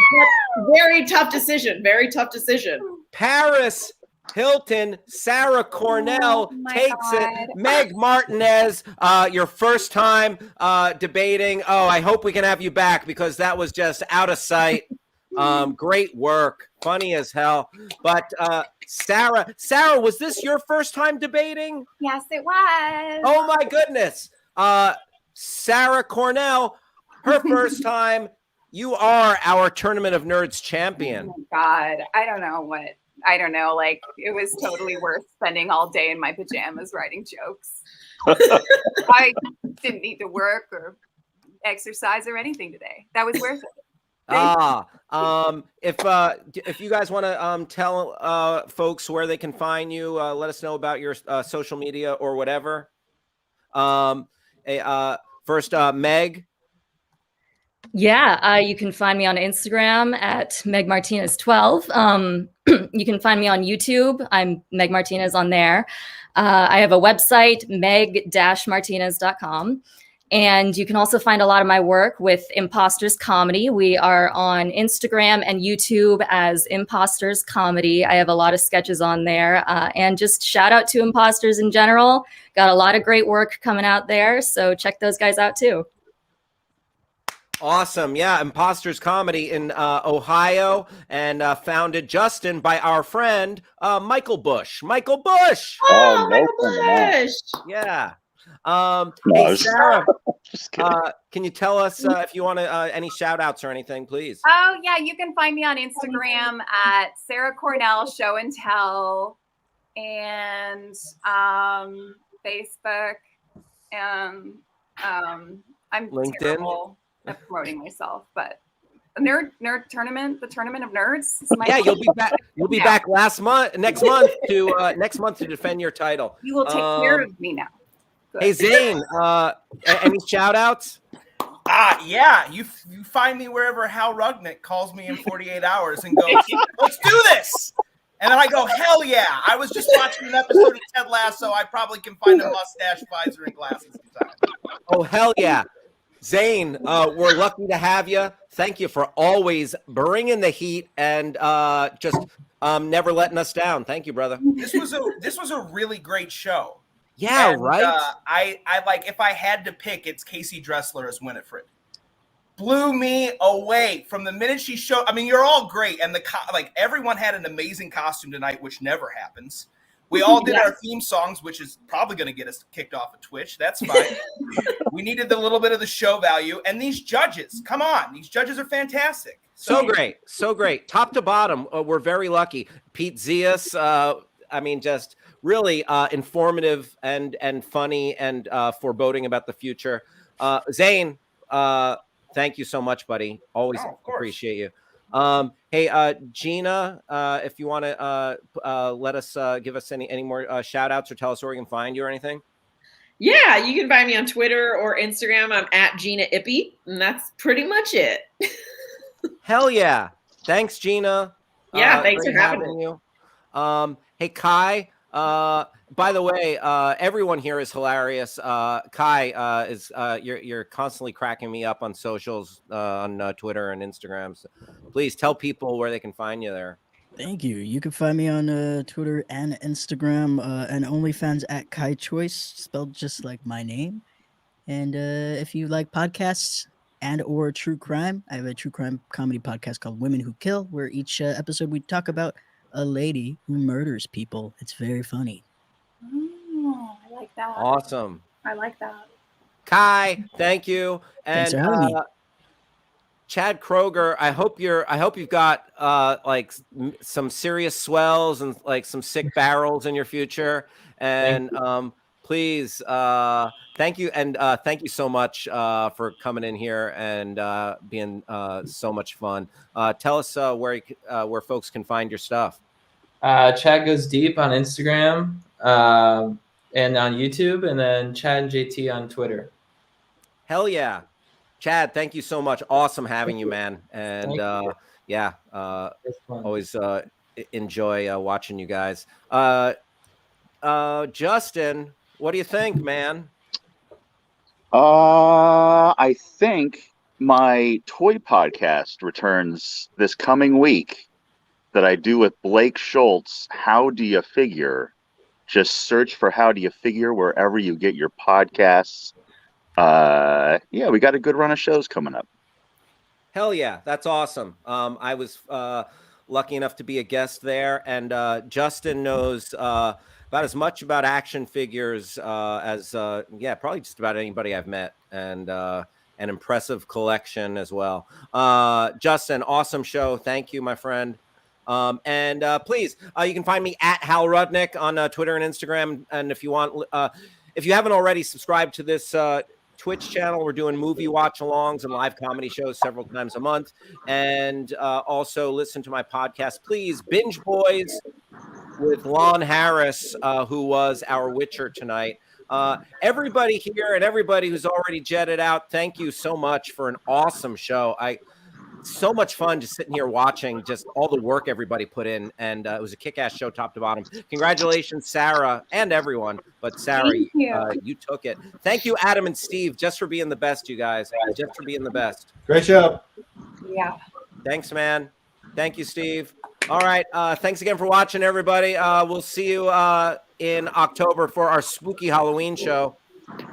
very tough decision. Very tough decision. Paris Hilton, Sarah Cornell takes it. Meg Martinez, your first time debating. Oh, I hope we can have you back because that was just out of sight. Great work. Funny as hell. But Sarah, was this your first time debating? Yes, it was. Oh my goodness. Sarah Cornell, her first time. You are our Tournament of Nerds champion. Oh my God, I don't know. Like, it was totally worth spending all day in my pajamas writing jokes. I didn't need to work or exercise or anything today. That was worth it. If you guys want to tell folks where they can find you, let us know about your social media or whatever. First, Meg. Yeah, you can find me on Instagram at Meg Martinez 12. You can find me on YouTube. I'm Meg Martinez on there. I have a website, meg-martinez.com. And you can also find a lot of my work with Imposters Comedy. We are on Instagram and YouTube as Imposters Comedy. I have a lot of sketches on there. And just shout out to Imposters in general. Got a lot of great work coming out there. So check those guys out too. Awesome. Yeah. Imposters Comedy in Ohio, and founded, Justin, by our friend Michael Bush. Michael Bush. Oh, Michael Bush. Yeah. No, Hey, Sarah, can you tell us if you want to any shout outs or anything, please? Oh, yeah. You can find me on Instagram at Sarah Cornell Show and Tell, and Facebook, and I'm LinkedIn. terrible at promoting myself, but the tournament of nerds. Is Yeah, you'll be back. You'll be back next month to defend your title. You will take care of me now. Good. Hey, Zane, any shout outs? Yeah, you find me wherever Hal Rudnick calls me in 48 hours and goes, let's do this. And then I go, hell yeah. I was just watching an episode of Ted Lasso. I probably can find a mustache, visor, and glasses in time. Oh, hell yeah. Zane, we're lucky to have you. Thank you for always bringing the heat and just never letting us down. Thank you, brother. This was a really great show. Yeah, and, right. I like, if I had to pick, it's Casey Dressler as Winifred. Blew me away from the minute she showed. I mean, you're all great, and everyone had an amazing costume tonight, which never happens. We all did our theme songs, which is probably going to get us kicked off of Twitch. That's fine. We needed the little bit of the show value, and these judges, come on, these judges are fantastic. So great, so great, top to bottom. We're very lucky. Pete Zias, I mean, just really informative and funny and foreboding about the future. Zane, thank you so much, buddy. Always appreciate you. Hey, Gina, if you want to let us give us any more shout outs or tell us where we can find you or anything. Yeah, you can find me on Twitter or Instagram. I'm at Gina Ippy, and that's pretty much it. Hell yeah. Thanks, Gina. Yeah, thanks great for having you. Hey, Kai, by the way, everyone here is hilarious. Kai is you're constantly cracking me up on socials, on Twitter and Instagram. So please tell people where they can find you there. Thank you. You can find me on Twitter and Instagram and OnlyFans at Kai Choice, spelled just like my name. And if you like podcasts and or true crime, I have a true crime comedy podcast called Women Who Kill, where each episode we talk about a lady who murders people. It's very funny. Oh, I like that. Awesome. I like that. Kai, thank you. Thanks And for having me. Chad Kroger, I hope you've got like some serious swells and like some sick barrels in your future. And please, thank you, and thank you so much for coming in here and being so much fun. Tell us where folks can find your stuff. Chad Goes Deep on Instagram and on YouTube, and then Chad and JT on Twitter. Hell yeah. Chad, thank you so much. Awesome having you, man. And yeah, always enjoy watching you guys. Justin, what do you think, man? I think my toy podcast returns this coming week that I do with Blake Schultz. How do you figure? Just search for How Do You Figure wherever you get your podcasts. Yeah, we got a good run of shows coming up. Hell yeah, that's awesome. I was lucky enough to be a guest there, and Justin knows about as much about action figures as probably just about anybody I've met, and an impressive collection as well. Justin, awesome show. Thank you, my friend. And please, you can find me at Hal Rudnick on Twitter and Instagram. And if you want, if you haven't already subscribed to this Twitch channel, we're doing movie watch-alongs and live comedy shows several times a month. And also listen to my podcast, please, Binge Boys with Lon Harris, who was our Witcher tonight. Everybody here and everybody who's already jetted out, thank you so much for an awesome show. So much fun just sitting here watching just all the work everybody put in, and it was a kick-ass show top to bottom. Congratulations, Sarah, and everyone, but Sarah, you took it. Thank you, Adam and Steve, just for being the best, you guys, just for being the best. Great show. Yeah. Thanks, man. Thank you, Steve. All right, thanks again for watching, everybody. We'll see you in October for our spooky Halloween show.